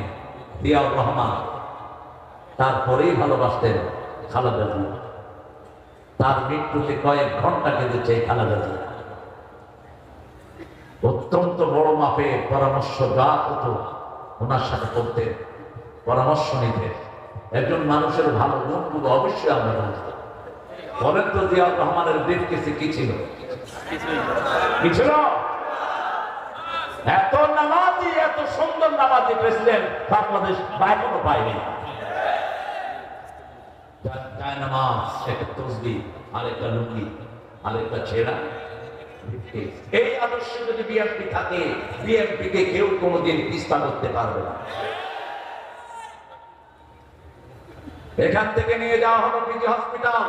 জিয়াউর রহমান, তারপরেই ভালোবাসতেন খালেদা জিয়া। তার মৃত্যুতে কয়েক ঘন্টা কেঁদেছে খালেদা জিয়া। অত্যন্ত বড় মাপের পরামর্শ যা হতো ওনার সাথে করতেন, পরামর্শ নিতেন। একজন মানুষের ভালো গুণগুলো অবশ্যই আমরা জানতাম। বলেন তো জিয়াউর রহমানের ব্রিফ কেসে কি ছিল? কি ছিল? এত নামাজি, এত সুন্দর নামাজি প্রেসিডেন্ট বাংলাদেশ এখনো পায়নি। নামাজ, একটা তসবিহ, আরেকটা লুঙ্গি, আরেকটা ছেঁড়া। এই আদর্শ যদি বিএনপি থাকে, বিএনপি কে কেউ কোনোদিন তিস্তা করতে পারবে না। এখান থেকে নিয়ে যাওয়া হলো পিজি হসপিটাল।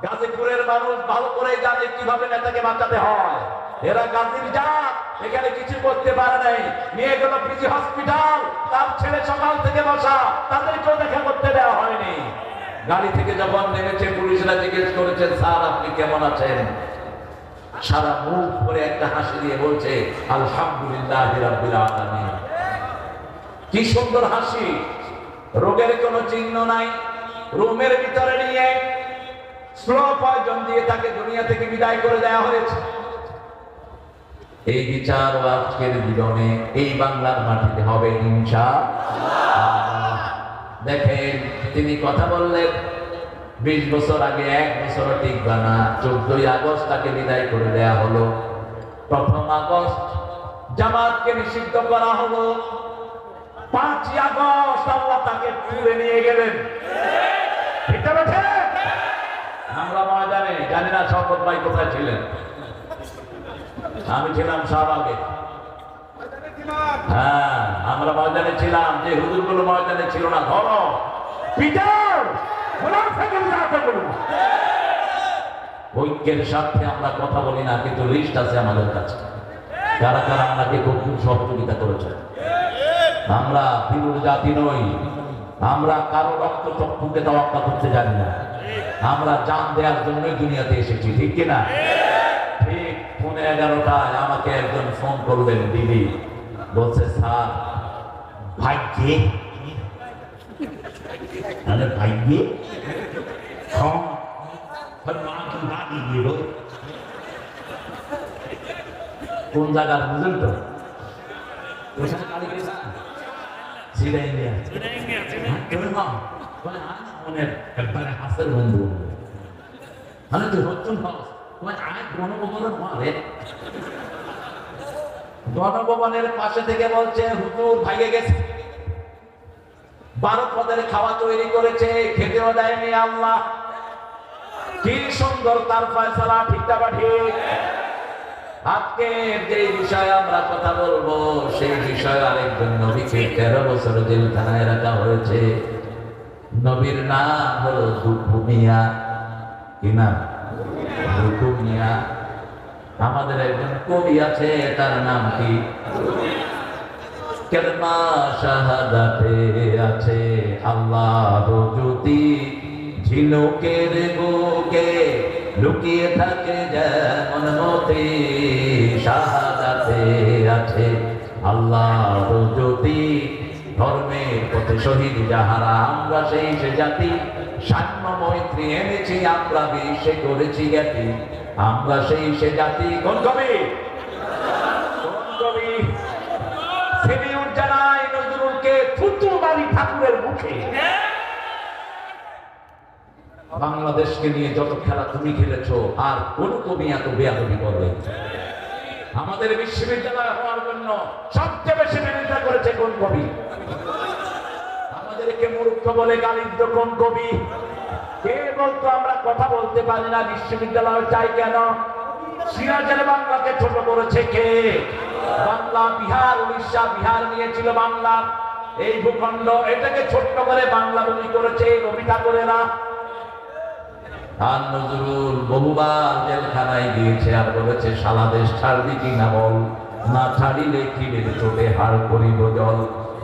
গাজীপুরের মানুষ ভালো করে জানে কিভাবে নেতাকে বাঁচাতে হয়। এরা গাজীর জাত, এখানে কিছু করতে পারে নাই, নিয়ে গেল পিজি হসপিটাল। তার ছেলে সকাল থেকে বসা, তাদেরকেও দেখা করতে দেওয়া হয়নি। গাড়ি থেকে যখন নেমেছে পুলিশরা জিজ্ঞেস করেছেন, স্যার আপনি কেমন আছেন? সারা মুখ করে একটা হাসি দিয়ে বলছে আলহামদুলিল্লাহ রাব্বিল আলামিন। কি সুন্দর হাসি, রোগের কোনো চিহ্ন নাই। রুমের ভিতরে নিয়ে স্লো পয়জন দিয়ে তাকে দুনিয়া থেকে বিদায় করে দেওয়া হয়েছে। এই বিচার আজকের জীবনে এই বাংলার মাটিতে হবে ইনশাআল্লাহ। দেখেন তিনি কথা বললেন 20 বছর আগে, 1 বছরও টিকবে না। 14ই আগস্ট তাকে বিদায় করে দেয়া হলো। 1 আগস্ট জামাতকে নিষিদ্ধ করা হলো। 5ই আগস্ট আল্লাহ তাকে তুলে নিয়ে গেলেন। ঠিক আছে? আমরা ময়দানে, জানি না শওকত ভাই কোথায় ছিলেন। আমি ছিলাম শাহবাগে। হ্যাঁ, আমরা ময়দানে ছিলাম। যে হুজুরগুলো ময়দানে ছিল না, ধরো পিটার ঐক্যের স্বার্থে আমরা কথা বলি না, কিন্তু লিস্ট আছে আমাদের কাছে কারা কারা আমাকে খুব সহযোগিতা করেছে। আমরা ফিরুর জাতি নই, আমরা কারো রক্ত চক্ষুকে তোয়াক্কা করতে জানি না। আমরা জান দেওয়ার জন্যই দুনিয়াতে এসেছি, ঠিক কিনা? ঠিক 11:30টায় আমাকে একজন ফোন করলেন, দিদি বলছে, স্যার ভাগ্যে, মানে ভাগ্যে কোন জায়গার বুঝলেন তো? একবারে হাসের বন্ধু মানে তুই হচ্ছন গণভবনের পাশে থেকে বলছে, হুজুর ভাইয়ে গেছে, 12 পদের খাওয়া তৈরি করেছে, খেতেও দেয়নি আল্লাহ। কি সুন্দর তার ফয়সালা, ঠিকটা বা ঠিক? আজকে যে বিষয়ে আমরা কথা বলবো সেই বিষয়ে আরেকজন নবীকে 13 বছর জেলখানায় রাখা হয়েছে। নবীর নাম হলো দুঃখু মিয়া। কি নাম? দুঃখু মিয়া। আমাদের একজন কবি আছে, তার নাম কি? কেলমা শাহাদাতে আছে আল্লাহর জ্যোতি, ঝিনুকের বুকে লুকিয়ে থাকে যেমন মতি। শাহাদাতে আছে আল্লাহর জ্যোতি, ধর্মের পথে শহীদ যাহারা, আমরা সেই সে জাতি। সাম্য মৈত্রী এনেছি আমরা, বিশ্বে করেছি জ্ঞাতি, আমরা সেই সে জাতি। কোন কবি? কোন কবি? সেলিউট জানাই নজরুলকে, থুতু মারি ঠাকুরের মুখে। বাংলাদেশকে নিয়ে যত খেলা তুমি খেলেছো, আর কোন কবি এত বেয়াদবি করবে? আমাদের বিশ্ববিদ্যালয় হওয়ার জন্য সবচেয়ে বেশি বিরোধিতা করেছে কোন কবি? আমাদেরকে মূর্খ বলে গালি দিত কোন কবি? কে বলতো আমরা কথা বলতে পারি না, বিশ্ববিদ্যালয় চাই কেন? সিরাজের বাংলাকে ছোট করেছে কে? বাংলা, বিহার, উড়িষ্যা, বিহার নিয়েছিল বাংলা, এই ভূখণ্ড, এটাকে ছোট্ট করে বাংলা বলি করেছে রবি ঠাকুরেরা। আর নজরুল বহুবার জেলখানায় গিয়েছে, আর বলেছে সারা দেশ ছাড়বি কিনা বল, না ছাড়িলে কিলের চোটে হাড় করিব জল।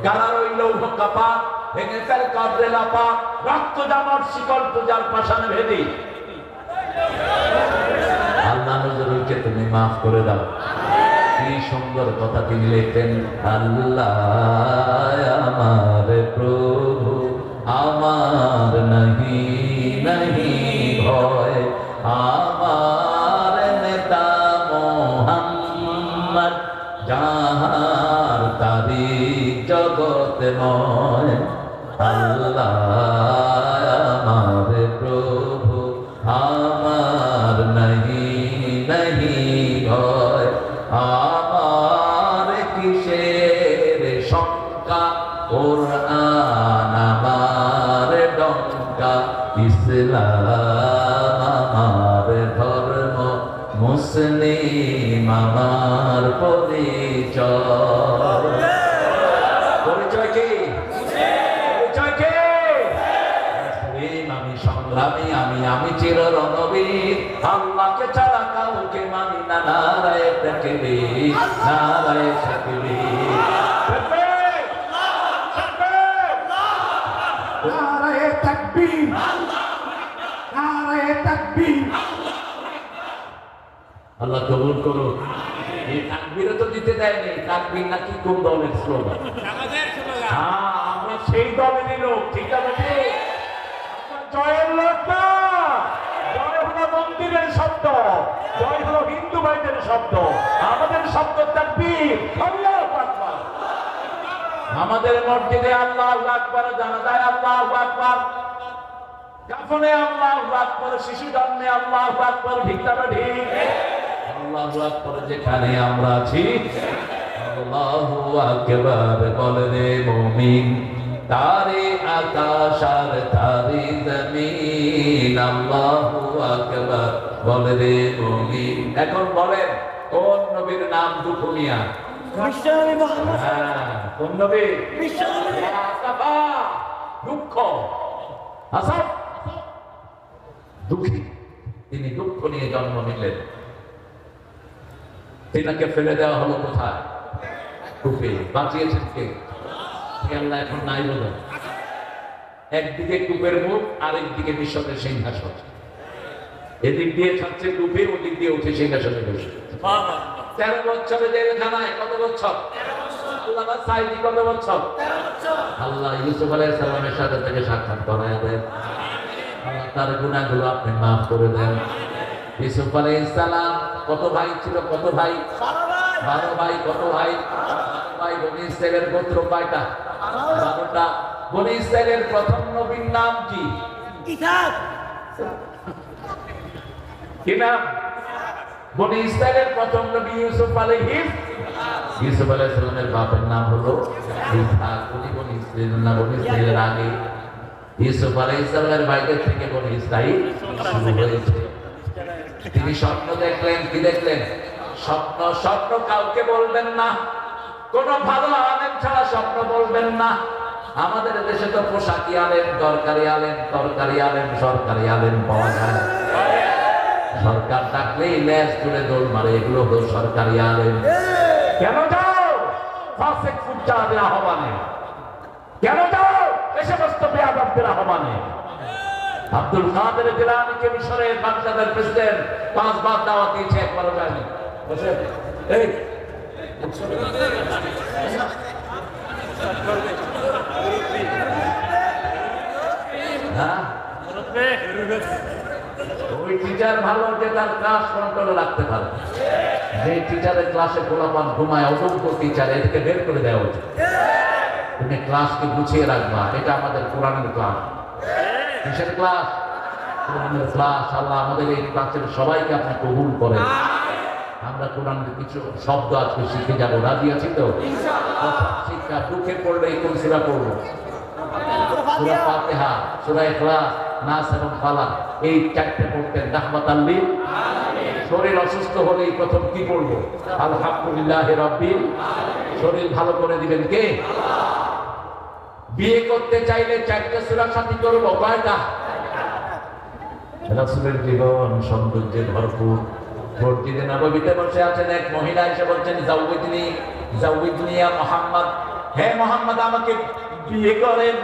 কারার ওই লৌহ কাপা ভেঙে ফেল কাবরে লাপা, রক্ত জামার শিকল পূজার পাশান ভেদি। আল্লাহ নজরুলকে তুমি মাফ করে দাও। কি সুন্দর কথা তিনি লিখতেন, আল্লাহ আমার প্রভু আমার নাহি নাহি ভয়, আমার নেতা মোহাম্মদ যাহার তারিখ জগতময়। আল্লাহ আমার প্রভু আমার নাহি নাহি ভয়, আমার কিসের শঙ্কা, কোরআন আমার ডঙ্কা, ইসলাম আমার ধর্ম, মুসলিম আমার পরিচয়। পরিচয় কি? পরিচয় কি? মুসলিম আমি, সংগ্রামী আমি, আমি চির রণবীর, আল্লাহকে ছাড়া কাউকে মানি না, নারায়ে তাকবীর, নারায়ে তাকবীর, নারায়ে তাকবীর, নারায়ে তাকবীর। আল্লাহ কবুল করুন। এই তাকবীরও তো দিতে দেয়নি, তাকবীর নাকি কোন দলের স্লোগান? হ্যাঁ, আমরা সেই দলেরই লোক, ঠিক আছে? জয়ের লোক না, জয় হলো মন্দিরের শব্দ, জয় হলো হিন্দু ভাইদের শব্দ, আমাদের শব্দ তাকবীর, আল্লাহু আকবার। আমাদের মসজিদে আল্লাহু আকবার, জানাজায় আল্লাহু আকবার, কাফনে আল্লাহু আকবার, শিশু জন্মে আল্লাহু আকবার, ভিক্ষাটা ঠিক আল্লাহু আকবার। যেখানে আমরা আছি আল্লাহু আকবার বলে রে মুমিন, তারে আকাশ আর তারে জমিন, আল্লাহু আকবার বলে রে মুমিন। এখন বলেন কোন নবীর নাম দুঃখমিয়া? বিশ্বনবী মুহাম্মদ। হ্যাঁ, কোন নবী? বিশ্বনবী। আসাফা, দুঃখ, আসাফ দুঃখী, তিনি দুঃখ নিয়ে জন্ম নিলেন। তিনাকে ফেলে দেওয়া হলো কোথায়? কূপে। বাঁচিয়েছেন কে? আল্লাহ এখন নাই বলেন। একদিকে কূপের মুখ, আরেকদিকে মিশরের সিংহাসন। এদিক দিয়ে ছাড়ছে কূপে, ওদিক দিয়ে উঠে সিংহাসনে বসে। 13 বছরে জেলখানায়। কত বছর? আল্লাহ সাইদি কত বছর? আল্লাহ ইউসুফ আলাইহিস সালামের সাথে থেকে সাক্ষাৎ করায় দেন, আল্লাহ তার গুনাহগুলো আপনি মাফ করে দেন। ইউসুফ আলাইহিস সালাম কত ভাই ছিল? কত ভাই? 12 ভাই। কত ভাই? 12 ভাই। বনি ইসরাইলের গোত্র কয়টা? 12টা। বনি ইসরাইলের প্রথম নবীর নাম কি? ইসাক। কি নাম? বনি ইসরাইলের প্রথম নবী ইউসুফ আলাইহিস। ইউসুফ আলাইহিস সালামের বাবার নাম হলো ইসহাক। বনি ইসরাইলের নাম, বনি ইসরাইলের আগে ইউসুফ আলাইহিস সালামের বাইরে থেকে বনি ইসরাইল শুরু হয়েছে। তিনি স্বপ্ন দেখলেন। কি দেখলেন? স্বপ্ন। স্বপ্ন কাউকে বলবেন না, কোন ভালো আলেম ছাড়া স্বপ্ন বলবেন না। আমাদের দেশে তো পোশাকি আলেম, তরকারি আলেম, তরকারি আলেম, সরকারি আলেম পাওয়া যায়। সরকার ডাকলেই লেজ তুলে দৌড় মারে, এগুলো হলো সরকারি আলেম। কেন যাও ফাসিক ফুজ্জারদের আহ্বানে? কেন যাও এ সমস্ত বেয়াদবদের আহ্বানে? আব্দুল কাদের জিলানীকে মিশরের বাগদাদের প্রেসিডেন্ট 5 বার দাওয়াত দিয়েছে, একবারও যায়নি। বসে এই হ্যাঁ, ওই টিচার ভালো যে তার ক্লাস কন্ট্রোলে রাখতে পারে। যে টিচারের ক্লাসে গোলাপান ঘুমায়, অযোগ্য টিচার, এদেরকে বের করে দেওয়া উচিত। তুমি ক্লাসকে গুছিয়ে রাখবা, এটা আমাদের কোরআনের ক্লাস। কিসের ক্লাস? কোরআনের ক্লাস। আল্লাহ আমাদের এই ক্লাসের সবাইকে আপনি কবুল করেন। আমরা কোরআনের কিছু শব্দ আজকে শিখে যাবো, রাজি আছি তো? শিক্ষা দুঃখে পড়লে কোন সূরা পড়বো? সূরা ফাতিহা, সূরা ইখলাস, নাস এবং ফালাক, এই 4টে পড়তেন রাহমাতাল লিল আলামিন। শরীর অসুস্থ হলে প্রথম কি পড়বো? আলহামদুলিল্লাহি রাব্বিল আলামিন। শরীর ভালো করে দিবেন কে? আল্লাহ। বিয়ে করতে চাইলে 4টে সূরা সাথী করব, কয়টা? রাসূলের জীবন সৌন্দর্যে ভরপুর। মসজিদে নববীতে বসে আছেন, এক মহিলা এসে বলছেন, জাউইদনি জাউইদনি ইয়া মুহাম্মদ, হে মুহাম্মদ আমাকে বিয়ে করেন।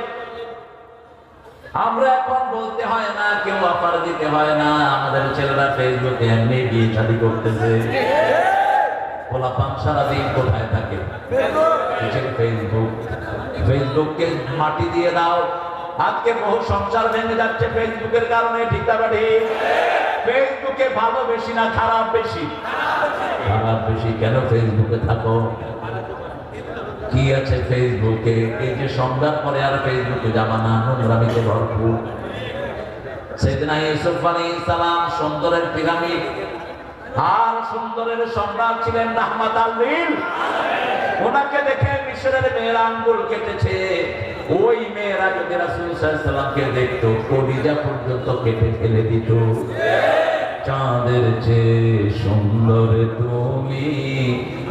আমরা এখন বলতে হয় না, কেউ অফার দিতে হয় না, আমাদের ছেলেরা ফেসবুকে এমনি বিয়ে শাদী করতেছে। পোলাপান সারাদিন কোথায় থাকে? ফেসবুক। ফেসবুককে মাটি দিয়ে দাও। আজকে বহু সংসার ভেঙে যাচ্ছে ফেসবুকের কারণে, ঠিক না ঠিক? ফেসবুকে ভালো বেশি না খারাপ বেশি? খারাপ বেশি। কেন ফেসবুকে থাকো? কি আছে ফেসবুকে? এই যে সন্ধ্যার পরে আর ফেসবুকে যাবা না, নোংরামিতে ভরপুর। সেদিন ইউসুফ আলাইহিস সালাম সুন্দরের পিরামিড, আর সুন্দরের সম্রাট ছিলেন রাহমাতাল লিল। ওনাকে দেখে মিশরের মেয়েরা আঙ্গুল কেটেছে। ওই মেয়েরা যদি রাসূল সাল্লাল্লাহু আলাইহি সাল্লামকে দেখতো, কলিজা পর্যন্ত কেটে ফেলে দিত। চাঁদের চেয়ে সুন্দর তুমি,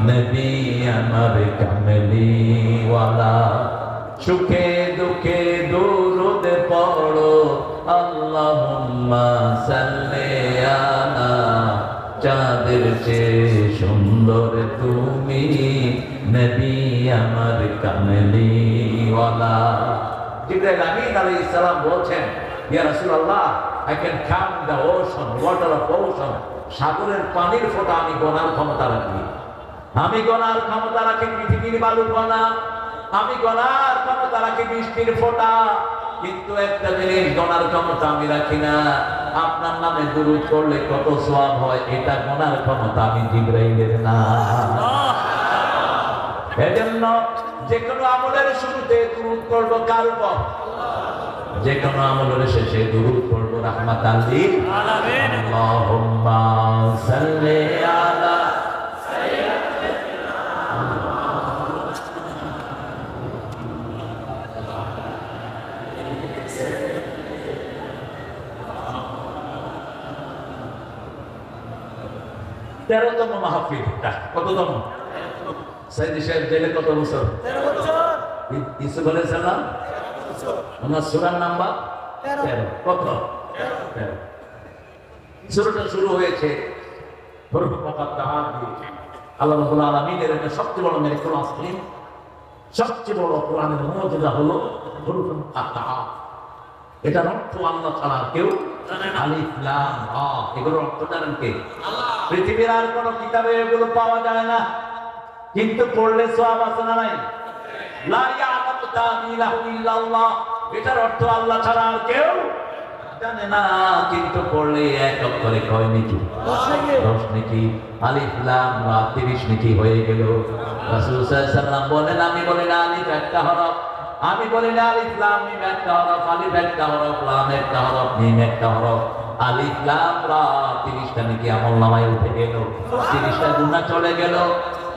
নবী আমার কামলিওয়ালা। সুখে দুঃখে দুরূদ পড়ো, আল্লাহুম্মা সাল্লি আলা। চাঁদের চেয়ে সুন্দর তুমি, নবী আমার কামলিওয়ালা। জিবরাইল আমিন আলাইহিস সালাম বলছেন, ইয়া রাসূলুল্লাহ, I can count the ocean, water of ocean. সাগরের পানির ফোঁটা আমি গোনার ক্ষমতা রাখি। আমি গোনার ক্ষমতা রাখি পৃথিবীর বালুর কণা। আমি গোনার ক্ষমতা রাখি বৃষ্টির ফোঁটা। কিন্তু একটা জিনিস গোনার ক্ষমতা আমি রাখি না। আপনার নামে দুরূদ করলে কত সওয়াব হয়, এটা গোনার ক্ষমতা আমি জিবরাইলের না। এজন্য যে কোনো আমলের শুরুতে দুরূদ করব কার উপর? যে কোনো আমলের শেষে দুরূদ পড়ব রাহমাতাল লিল আলামিন। আল্লাহুম্মা সাল্লি আলা তেরোতম মাহফিল। কততম? সাইদি সাহেব জেলে কত বছর? 13 বছর। ইউসুফ আলাইহিস সালাম ওনার সূরার নাম্বার 13। কত? 13। সূরাটা শুরু হয়েছে আল্লাহ রাব্বুল আলামিনের একটা সবচেয়ে বড় মিরাকেল আসলেন। সবচেয়ে বড় কোরআনের মুজিজা হলো হুরুফুল মুকাত্তাআ। এটার অর্থ আল্লাহ ছাড়া কেউ জানে না। আলিফ লাম রা, এগুলোর অর্থ জানেন কে? আল্লাহ। পৃথিবীর আর কোনো কিতাবে এগুলো পাওয়া যায় না, কিন্তু পড়লে সওয়াব আছে না নাই? লা ইয়ালামু তা'ওয়িলাহু ইল্লাল্লাহ। এটার অর্থ আল্লাহ ছাড়া আর কেউ জানে না, কিন্তু পড়লে এক অক্ষরে কয় নেকি? 10 নেকি। আলিফ লাম রা 30 নেকি হয়ে গেল। রাসূল সাল্লাল্লাহু আলাইহি সাল্লাম বলেন, আমি বলি না আলিফ একটা হরফ, আমি বলি না আলিফ লাম মিম একটা হরফ, আলিফ একটা হরফ, লাম একটা হরফ, মিম একটা হরফ। আলিফ লাম রা 30টা নেকি আমলনামায় উঠে গেল, 30টা গুনাহ চলে গেল,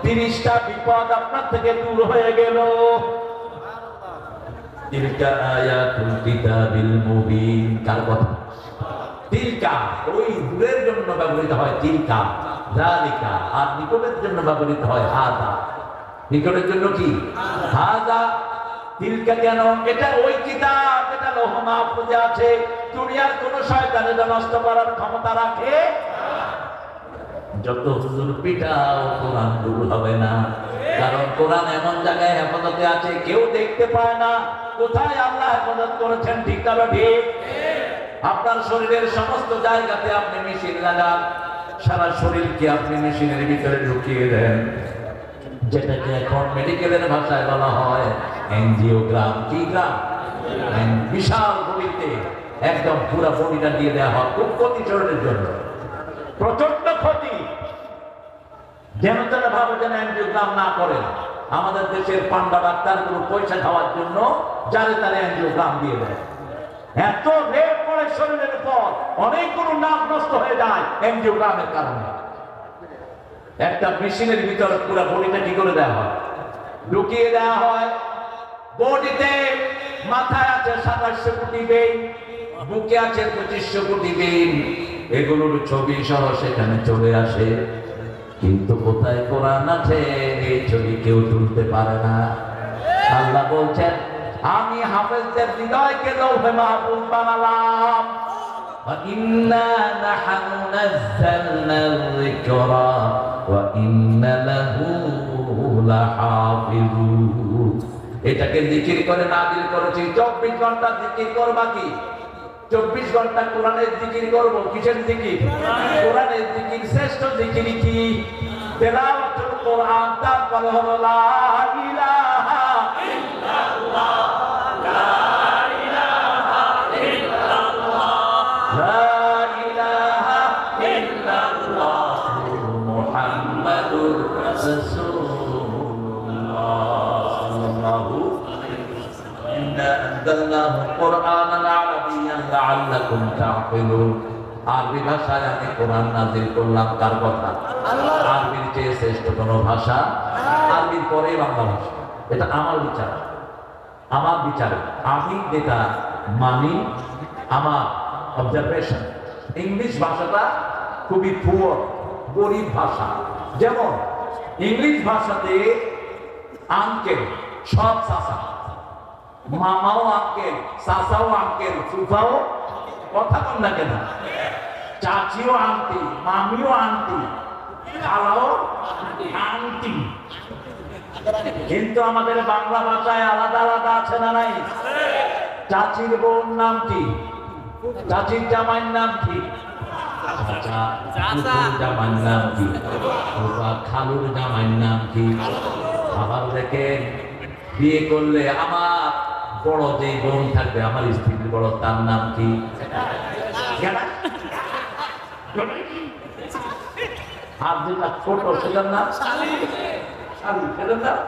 30টা বিপদ আপনার থেকে দূর হয়ে গেল। তিলকা আয়াতুল কিতাবিল মুবিন। কার কথা? তিলকা ওই দূরের জন্য ব্যবহৃত হয় তিলকা, যালিকা। আর নিকটের জন্য ব্যবহৃত হয় হাযা। নিকটের জন্য কি? হাযা। তিলকা কেন? এটা ওই কিতাব, এটা লৌহ মাহফুজে আছে। দুনিয়ার কোন শয়তান এটা নষ্ট করার ক্ষমতা রাখে? যত হুজুর পিটাও কোরআন দূর হবে না, কারণ কোরআন এমন জায়গায় হেফাজতে আছে কেউ দেখতে পায় না। কোথায় আল্লাহ হেফাজত করেছেন, ঠিক না ঠিক? আপনার শরীরের সমস্ত জায়গাতে আপনি মেশিন লাগান, সারা শরীরকে আপনি মেশিনের ভিতরে ঢুকিয়ে দেন, যেটাকে এখন মেডিকেলের ভাষায় বলা হয় এনজিওগ্রাম। কি গ্রাম? বিশাল বডিতে একদম পুরো বডিটা দিয়ে দেওয়া হয়। খুব ক্ষতি শরীরের জন্য, প্রচন্ড ক্ষতি। যেন তারা ভাবে যেন এনজিওগ্রাম না করেন। আমাদের দেশের পান্ডা ডাক্তারগুলো পয়সা খাওয়ার জন্য যারে তারা এনজিওগ্রাম দিয়ে দেয়। এত রেপ পড়ে শরীরের উপর, অনেকগুলো নাম নষ্ট হয়ে যায় এনজিওগ্রামের কারণে। একটা মেশিনের ভিতরে পুরো বডিটা কি করে দেওয়া হয়? ঢুকিয়ে দেওয়া হয়। বডিতে মাথায় আছে 2700 কোটি বেইন, বুকে আছে 2500 কোটি বেইন। এগুলোর ছবি সহ সেখানে চলে আসে, কিন্তু কোথায় কোরআন আছে এই ছবি কেউ তুলতে পারে না। আল্লাহ বলছেন, আমি হাফেজদের হৃদয়কে লৌহে মাহফুজ বানালাম। وَإِنَّا نَحْنُ نَزَّلْنَا الذِّكْرَ وَإِنَّا لَهُ لَحَافِظُونَ। এটাকে জিকির করে নাযিল করেছি। 24 ঘন্টা জিকির করবা কি? 24 ঘন্টা কোরআনের জিকির করব। কিসের জিকির? কোরআনের জিকির। শ্রেষ্ঠ জিকির কি? তেলাওয়াতুল কোরআন, তারপরে হলো লা ইলাহা ইল্লাল্লাহ, লা ইলাহা ইল্লাল্লাহ, লা ইলাহা ইল্লাল্লাহ মুহাম্মাদুর রাসূলুল্লাহ সাল্লাল্লাহু ইন্না আনজালনাহু কুরআনান আরাবিয়্যান লাআল্লাকুম তা'কিলুন। আরবি ভাষায় আমি কোরআন নাযিল করলাম, কার কথা? আরবির চেয়ে শ্রেষ্ঠ কোন ভাষা? আরবির পরে বাংলা ভাষা। এটা আমার বিচার, আমার বিচারে আমি যেটা মানি, আমার অবজারভেশন। ইংলিশ ভাষাটা খুবই পুয়ার, গরিব ভাষা। যেমন ইংলিশ ভাষাতে আঙ্কেল সব চাচা, মামাও আঙ্কেল, চাচাও আঙ্কেল, ফুফাও, কথা কন না কেন, চাচিও আন্টি, মামিও আন্টি, খালাও আন্টি। কিন্তু আমাদের বাংলা ভাষায় আলাদা আলাদা আছে না নাই? চাচির বোন নাম কি? চাচির জামাইয়ের নাম কি? জামাইয়ের নাম কি? খালুর জামাইয়ের নাম কি? আবার দেখেন বিয়ে করলে আমার বড় যে বোন থাকবে, আমার স্ত্রীর বড়, তার নাম কি? আর যেটা ছোট সেটার নাম শালি, সেটার নাম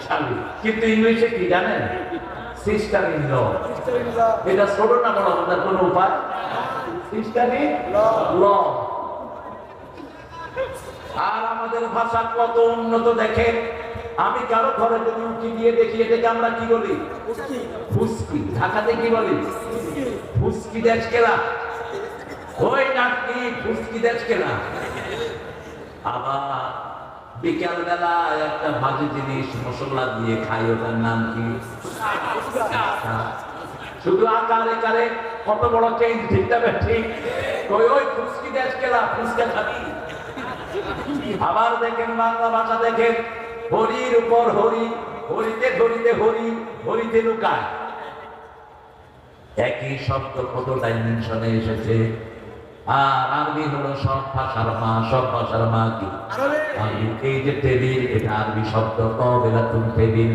শালি। কিন্তু ইংলিশে কি জানেন? Sister in law. এটা ছোট না বড়, তার কোনো উপায়? সিস্টার ইন ল। আর আমাদের ভাষা কত উন্নত দেখেন। আমি কারো ঘরে যদি উঁকি দিয়ে দেখি, এটাকে আমরা কি বলি? ফুসকি। ঢাকাতে কি বলি? ফুসকি দেশ কেলা। ওই নাকি ফুসকি দেশ কেলা। আবার বিকেল বেলা একটা ভাজি জিনিস মশলা দিয়ে খাই, ওটার নাম কি? শুধু আকারে কারে কত বড় চেঞ্জ, ঠিকটা ঠিক। ওই ফুসকি দেশ কেলা, ফুসকা খাবি। আবার দেখেন বাংলা ভাষা দেখেন, হরির উপর হরি, হরিতে ধরিতে হরি, হরিতে লুকায়। একই শব্দ কত ডাইমেনশনে এসেছে। আর আরবি হলো সব ভাষার মা। সব ভাষার মা কি? আরবি। এই যে টেবিল, এটা আরবি শব্দ, কবেলাতুন টেবিল।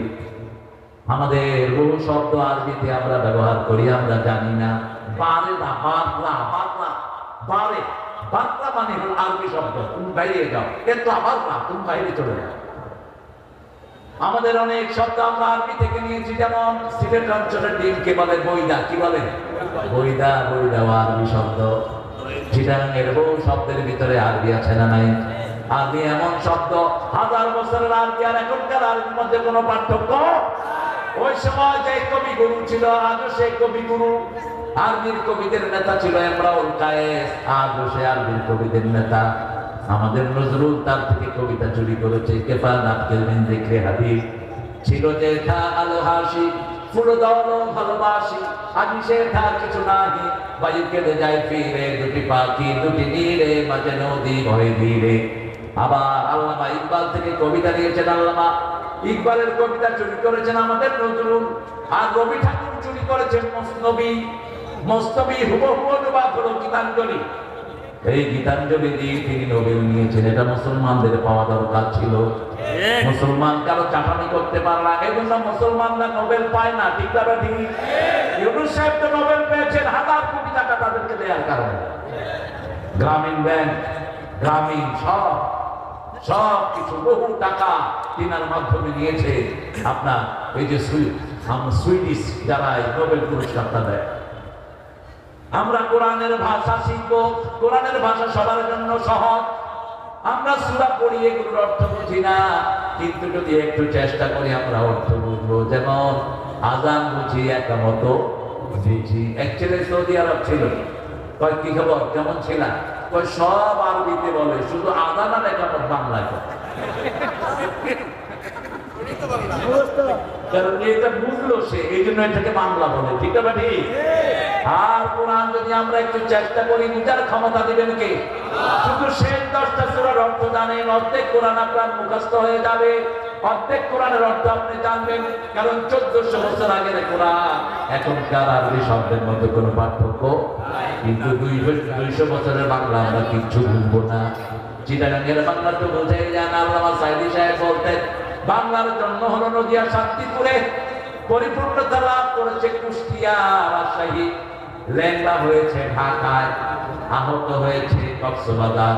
আমাদের বহু শব্দ আরবিতে আমরা ব্যবহার করি, আমরা জানি না। বারে না, বাতলা, বাতলা, বারে, বাতলা মানে হলো আরবি শব্দ। তুমি বাইরে যাও, কিন্তু আবার না, তুমি বাইরে চলে যাও। আমাদের অনেক শব্দ আমরা আরবি থেকে নিয়েছি। যেমন সিলেট অঞ্চলের ডিমকে বলে বইদা। কি বলে? বইদা। বইদাও আরবি শব্দ। চিটাগাংয়ের বহু শব্দের ভিতরে আরবি আছে না নাই? আরবি এমন শব্দ, 1000 বছরের আরবি আর এখনকার আরবির মধ্যে কোনো পার্থক্য। ওই সময় যে কবিগুরু ছিল, আজও সেই কবিগুরু। আরবির কবিদের নেতা ছিল ইমরাউল কায়েস, আজও সে আরবির কবিদের নেতা। আমাদের নজরুল তার থেকে কবিতা চুরি করেছে। কেফানাত কেলমিন যিকরে হাবিব ছিল যে থা আল হাসি, ফুল দৌল ভালোবাসি, আজি সে থা কিছু নাহি, বায়ু কেটে যায় ফিরে, দুটি পাখি দুটি নীরে, মাঝে নদী ভয় ধীরে। আবার আল্লামা ইকবাল থেকে কবিতা নিয়েছেন। আল্লামা ইকবালের কবিতা চুরি করেছেন আমাদের নজরুল। আর রবি ঠাকুর চুরি করেছেন মসনবী। মসনবী হুবহু অনুবাদ হলো গীতাঞ্জলি। এই গীতাঞ্জলি দিয়ে তিনি নোবেল নিয়েছেন। এটা মুসলমানদের পাওয়া দরকার ছিল। মুসলমান কারো চাটানি করতে পারে না, এই জন্য মুসলমানরা নোবেল পায় না। ঠিক না ঠিক? ইউনুস সাহেব তো নোবেল পেয়েছেন 1000 কোটি টাকা তাদেরকে দেওয়ার কারণে। গ্রামীণ ব্যাংক, গ্রামীণ সব কিছু বহু টাকা তিনার মাধ্যমে নিয়েছে। আপনার এই যে সুইডিশ যারা নোবেল পুরস্কারটা দেয়। আমরা কোরআনের ভাষা শিখবো। কোরআনের ভাষা সবার জন্য সহজ। আমরা সূরা পড়ি, এগুলোর অর্থ বুঝি না, কিন্তু যদি একটু চেষ্টা করি আমরা অর্থ বুঝবো। যেমন আযান বুঝি, একামত বুঝি। এক ছেলে সৌদি আরব ছিল, কয় কি খবর, কেমন ছিলা? কয় সব আরবিতে বলে, শুধু আযান আর একামত বাংলায় বলে। কারণ এটা বুঝলো সে, এই জন্য এটাকে বাংলা বলে। ঠিক আছে ঠিক? আর কোরআন যদি আমরা একটু চেষ্টা করি, বুঝার ক্ষমতা দিবেন কে? শুধু শেষ 10টা সূরার অর্থ জানেন, অর্ধেক কোরআন আপনার মুখস্থ হয়ে যাবে। অর্ধেক কোরআনের অর্থ আপনি জানবেন। কারণ 1400 বছর আগের কোরআন এখনকার আরবি শব্দের মধ্যে কোনো পার্থক্য। কিন্তু 200 বছরের বাংলা আমরা কিচ্ছু বুঝবো না। চিটাগাঙ্গের বাংলা তো বোঝাই যায় না। আল্লামা সাইদি সাহেব বলতেন, বাংলার জন্ম হলো নদিয়া শান্তিপুরে, পরিপূর্ণতা লাভ করেছে কুষ্টিয়া রাজশাহী, লেংড়া হয়েছে ঢাকায়, আহত হয়েছে কক্সবাজার,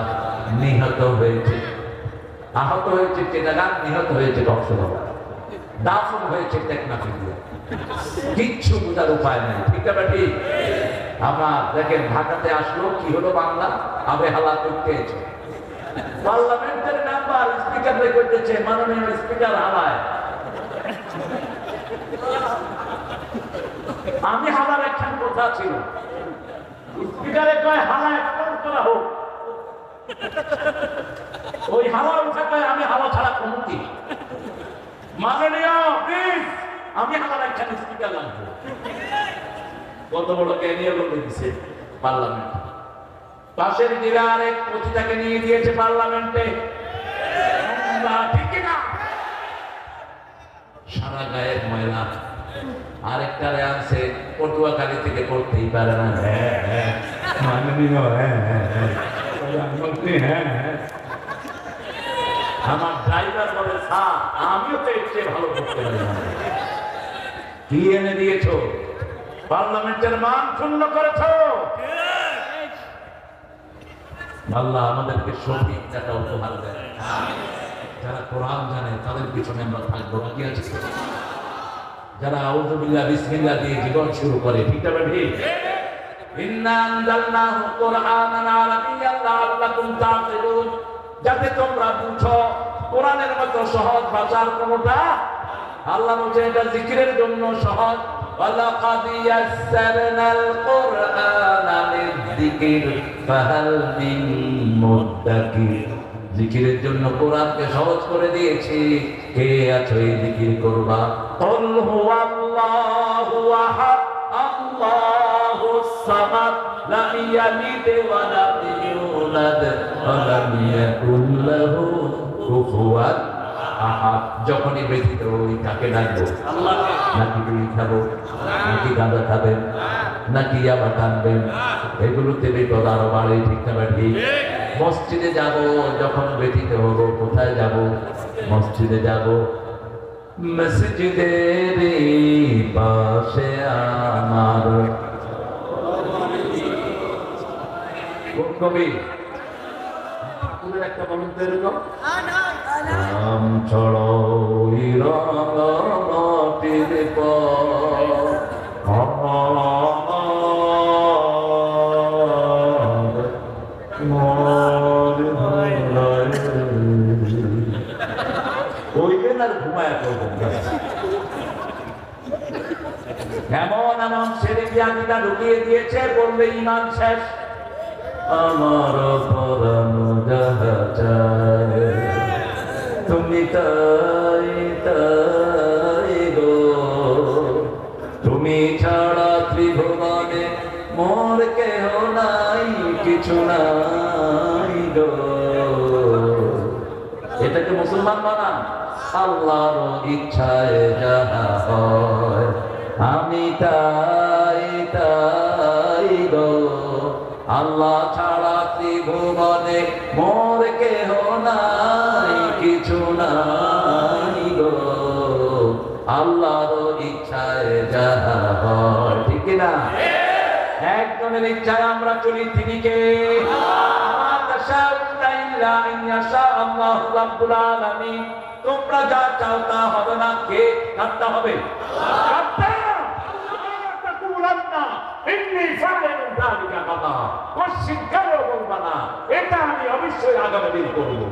নিহত হয়েছে চিটাগাং, নিহত হয়েছে কক্সবাজার, দাফন হয়েছে টেকনাফে। কিচ্ছু বোঝার উপায় নেই, ঠিক আছে ঠিক? আমার দেখেন ঢাকাতে আসলো, কি হলো বাংলা, আবে হালা করতে পার্লামেন্টের মেম্বার স্পিকার করতেছে, মাননীয় স্পিকার হালায়। আমি হালার একখান কথা ছিল, স্পিকারে কয় হালা একদম করা হোক, ওই হালা উঠা কয় আমি হালা ছাড়া কমতি। মাননীয় প্লিজ, আমি হালার একখান স্পিকার লাগবো। কত বড় জ্ঞানীয় বলে দিছে পার্লামেন্ট। পাশের জেলার এক পতিতাকে নিয়ে দিয়েছে পার্লামেন্টে, ঠিক না? সারা গায়ের ময়লা। আরেকটারে আনছে পটুয়াখালী থেকে, করতেই পারে না। আমার ড্রাইভার বলে, স্যার আমিও তো এর চেয়ে ভালো করতে পারি না। কি এনে দিয়েছো? পার্লামেন্টের মান ক্ষুণ্ণ করেছো। আল্লাহ আমাদেরকে সঠিক টাকা উপহার দেয়। যারা কোরআন জানে তাদের পিছনে আমরা থাকবো, বাকি আছে। যারা আউযুবিল্লাহ বিসমিল্লাহ দিয়ে জীবন শুরু করে, ঠিক আছে ঠিক? ইন্না আনজালনাহু কুরআনান আরাবিয়্যান লাআল্লাকুম তা'কিলুন, যাতে তোমরা বুঝো। কোরআনের মতো সহজ ভাষার কোনটা আল্লাহ বলছে এটা জিকিরের জন্য সহজ। ওয়ালাকাদ ইয়াসসারনাল কুরআনা লিয-যিকির ফাহাল মিন মুদ্দাকির, জিকিরের জন্য কোরআনকে সহজ করে দিয়েছি, কে আছো এই জিকির করবা? কুল হুয়াল্লাহু আহাদ আল্লাহুস সামাদ লাম ইয়ালিদ ওয়া লাম ইউলাদ ওয়া লাম ইয়াকুল লাহু কুফুয়ান আহাদ। যখনই ব্যথিত হই কাকে ডাকবো? আল্লাহকে। নাকি বিড়ি খাবো, নাকি গাঁজা খাবেন, নাকি ইয়াবা টানবেন? এগুলোতে বিপদ আরো বাড়ে, ঠিক না ঠিক? মসজিদে যাব, যখন ব্যথিত হবো কোথায় যাব? মসজিদে যাব। মসজিদের পাশে আমার কোন কবি? ঠাকুরের একটা বলুন তো এরকম, নাম ছড়ো রঙটির এমন এমন ছেড়ে জ্ঞানীরা ঢুকিয়ে দিয়েছে, বললে ইমান শেষ। আমার পরানো যাহা চায় তুমি তাই তাই গো, তুমি ছাড়া ত্রিভুবনে মোর কেহ নাই, কিছু নাই গো। এটাকে মুসলমান বানান। আল্লাহর ইচ্ছায় যাহা হয় আমি তাই তাই গো, আল্লাহ ছাড়া ত্রিভুবনে মোর কেহ নাই, কিছু নাই গো। আল্লাহর ইচ্ছায় যাহা হয়, ঠিক না? একজনের ইচ্ছায় আমরা চলি, তিনি কে? তোমরা যা চাও তা হবে না, কে? কাটতে হবে। এটা আমি অবশ্যই আগামী দিন করবো।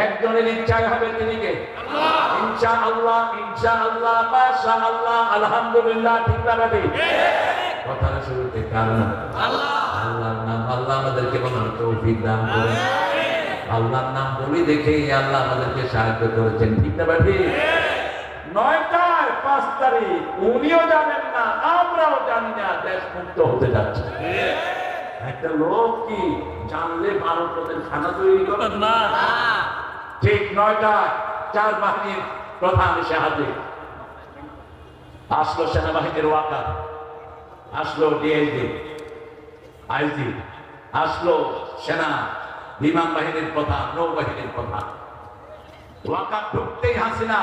একজনের ইচ্ছায় হবে, তিনি কে? ইনশাআল্লাহ, ইনশাআল্লাহ, মাশাআল্লাহ, আলহামদুলিল্লাহ, ঠিক না ভাই? কথাটা শুরুতে কারণ আল্লাহর নাম, আল্লাহ আমাদেরকে বলার তৌফিক দান করুন। আল্লাহর নাম বলি দেখে আল্লাহ আমাদেরকে সাহায্য করেছেন, ঠিক না ভাই? 9টায় 5 তারিখ, উনিও জানেন না, আমরাও জানি না, দেশ মুক্ত হতে যাচ্ছে। একটা লোক কি জানলে ভারতের খানা তৈরি করেন না? ঠিক 9টায় 4 বাহিনীর প্রধান এসে হাজির। আসলো সেনাবাহিনীর ওয়াকার, আসলো ডিআইজি, আইজি, আসলো সেনা, বিমান বাহিনীর প্রধান, নৌবাহিনীর প্রধান। ওয়াকার ঢুকতেই হাসিনা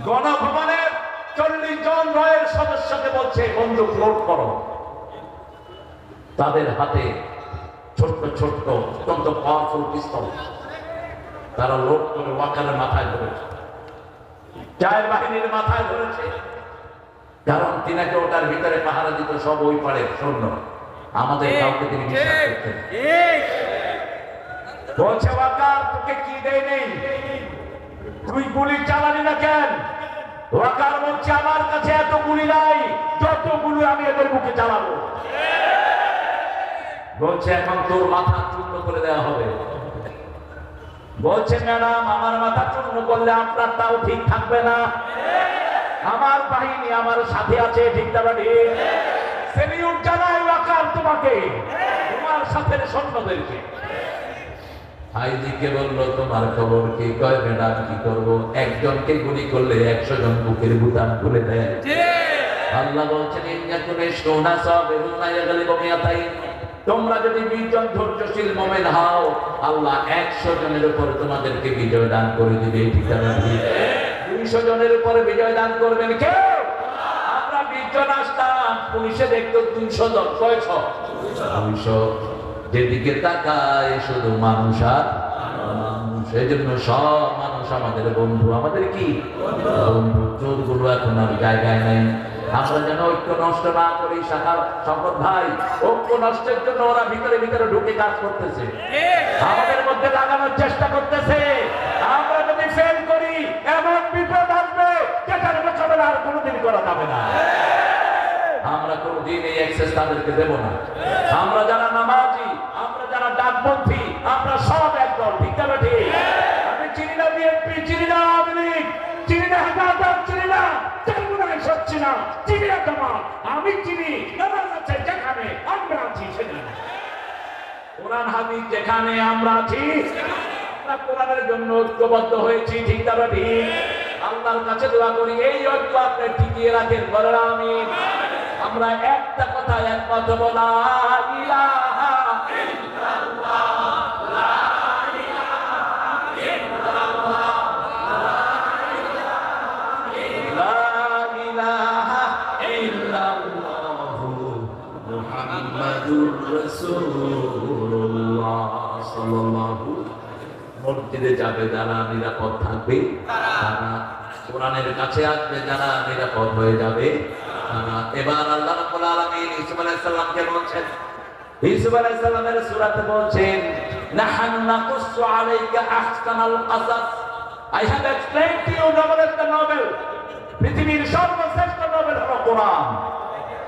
গণভবনের 40 জন রয়ের সদস্যকে বলছে বন্দুক লোড করো। তাদের হাতে ছোট্ট ছোট্ট অত্যন্ত পাওয়ারফুল পিস্তল, তারা লোড করে ওয়াকারের মাথায় ধরেছে, চায়ের বাহিনীর মাথায় ধরেছে। কারণ তিনাকে ওটার ভিতরে পাহারা দিত সব ওই পারে সৈন্য, আমাদের কাউকে তিনি বিশ্বাস করতেন। বলছে ওয়াকার তোকে কি দেয় নেই, তুই গুলি চালালি না কেন? ওয়াকার বলছে আমার কাছে এত গুলি নাই, যত গুলি আমি এদের বুকে চালাবো। বলছে এখন তোর মাথা চূর্ণ করে দেওয়া হবে। বলছে ম্যাডাম আমার মাথা চূর্ণ করলে আপনার তাও ঠিক থাকবে না, আমার বাহিনী আমার সাথে আছে, ঠিক না ঠিক? সেলিউট জানাই ওয়াকার তোমাকে, তোমার সাথে সৈন্যদেরকে। আইজিকে বললো তোমার খবর কি? কয় ম্যাডাম কি করবো, একজনকে গুলি করলে 100 জন বুকের বুতাম খুলে দেয়। আল্লাহ বলছেন তোমরা যদি 20 জন ধৈর্যশীল মুমিন হও, আল্লাহ 100 জনের উপর তোমাদেরকে বিজয় দান করে দিবে। ঠিক আছে, 200 জনের উপরে বিজয় দান করবেন কে? আমরা 20 জন আসতাম, পুলিশে দেখতো 200 জন, 200। যেদিকে তাকায় শুধু মানুষ আর মানুষ, এই জন্য সব মানুষ আমাদের বন্ধু। আমাদের কি বন্ধু? চোরগুলো এখন আর জায়গায় নাই। আমরা যেন ঐক্য নষ্ট না করি। সম্পদ ভাই, ঐক্য নষ্টের জন্য ওরা ভিতরে ভিতরে ঢুকে কাজ করতেছে, আমাদের মধ্যে লাগানোর চেষ্টা করতেছে। আমরা যদি ফেল করি এমন বিপদ আসবে যেটার মোকাবেলা আর কোনোদিন করা যাবে না। আমরা কোনোদিন এই অ্যাক্সেস তাদেরকে দেব না। আমরা যারা নামাজি, আমরা যারা ডাকপন্থী, আমরা সব একদল। ঠিক আছে, ঠিক? আমি চিনি না বিএনপি, চিনি না আওয়ামী লীগ, চিনি না হেফাজত, চিনি না চরমোনাই, সচ্ছি না, চিনি না জামাত। আমি চিনি নামাজ আছে যেখানে আমরা আছি সেখানে, কোরআন হাদিস যেখানে আমরা আছি, আমরা কোরআনের জন্য ঐক্যবদ্ধ হয়েছি। ঠিক আছে, ঠিক? আল্লাহর কাছে দোয়া করি এই ঐক্য আপনি টিকিয়ে রাখেন, বলেন আমিন। আমরা একটা কথা একমত বলা, ইলাহা ইল্লাল্লাহ, লা ইলাহা ইল্লাল্লাহ, লা ইলাহা ইল্লাল্লাহ, মুহাম্মাদুর রাসূলুল্লাহ সাল্লাল্লাহু। মসজিদে যাবে যারা নিরাপদ থাকবে, তারা কোরআনের কাছে আসবে যারা নিরাপদ হয়ে যাবে। এবার আল্লাহ রাব্বুল আলামিন ইউসুফ আলাইহিস সালামকে বলছেন, ইউসুফ আলাইহিস সালামের সূরাতে বলছেন, নাহনু নাকুসু আলাইকা আহসানাল কাসাস। I have explained to you novel is the novel. পৃথিবীর সর্বশ্রেষ্ঠ নোবেল হলো কোরআন।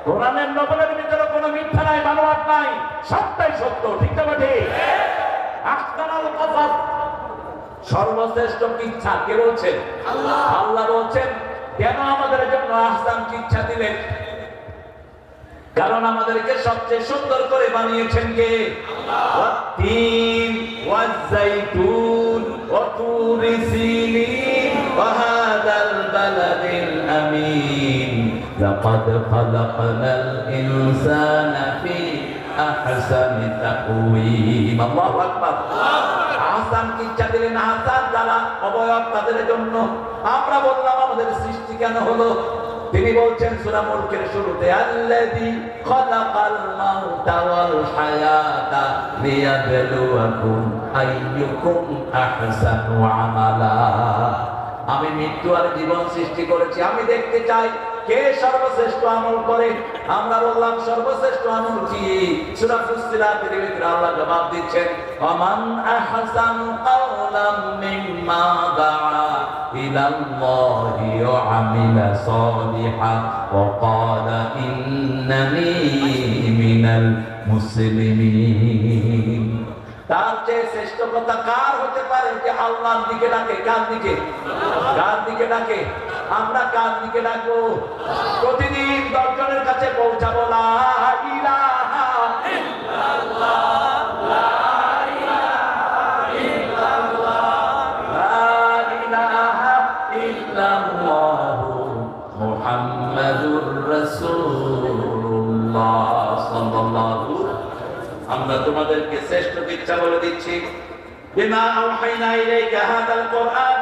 কোরআনের নোবেলের ভিতরে কোনো মিথ্যা নাই, বানোয়াট নাই, সবটাই সত্য। ঠিক না ঠিক? আহসানাল কাসাস, সর্বশ্রেষ্ঠ কিচ্ছা কে বলছেন? আল্লাহ। আল্লাহ বলছেন কেন আমাদের জন্য আহসান কিচ্ছা দিলেন? কারণ আমাদেরকে সবচেয়ে সুন্দর করে বানিয়েছেন কে? আল্লাহ। ওয়াত-তিন ওয়াজ-যাইতুন ওয়া তুরি সিনিন ওয়া হাদাল বালাদিল আমিন লাকাদ খালাকনাল ইনসানা ফি আহসানি তাকওয়িম। আল্লাহু আকবার। আহসান কিচ্ছা দিলেন, আহসান যারা অবয়ব তাদের জন্য। আমরা বললাম আমাদের সৃষ্টি কেন হলো? তিনি বলছেন সূরা মুলকের শুরুতে, আল্লাযী খালাকাল মাউতা ওয়াল হায়াতা লিয়াবলুয়াকুম আইয়ুকুম আহসানু আমালা। আমি মৃত্যু আর জীবন সৃষ্টি করেছি, আমি দেখতে চাই কে সর্বশ্রেষ্ঠ আমল করে। আমরা বললাম সর্বশ্রেষ্ঠ আমল কি? সূরা ফুসসিলাতের ভিতরে আল্লাহ জবাব দিচ্ছেন, ওয়ামান আহসানু কাওলাম মিম্মা দাআ ইলাল্লাহি ওয়া আমিলা সালিহান ওয়া ক্বালা ইন্নানী মিনাল মুসলিমিন। তার চেয়ে শ্রেষ্ঠ কথা কার হতে পারে যে আল্লাহর দিকে ডাকে? কার দিকে? কার দিকে ডাকে? আমরা কার দিকে ডাকবো? প্রতিদিন 10 জনের কাছে পৌঁছাবো, লা ইলাহা ইল্লাল্লাহ, লা ইলাহা ইল্লাল্লাহ, লা ইলাহা ইল্লাল্লাহ, মুহাম্মাদুর রাসূলুল্লাহ সাল্লাল্লাহু। আমরা তোমাদেরকে শ্রেষ্ঠ দীক্ষা বলে দিচ্ছি, বিমা আওহাইনা ইলাইকা হাদাল কুরআন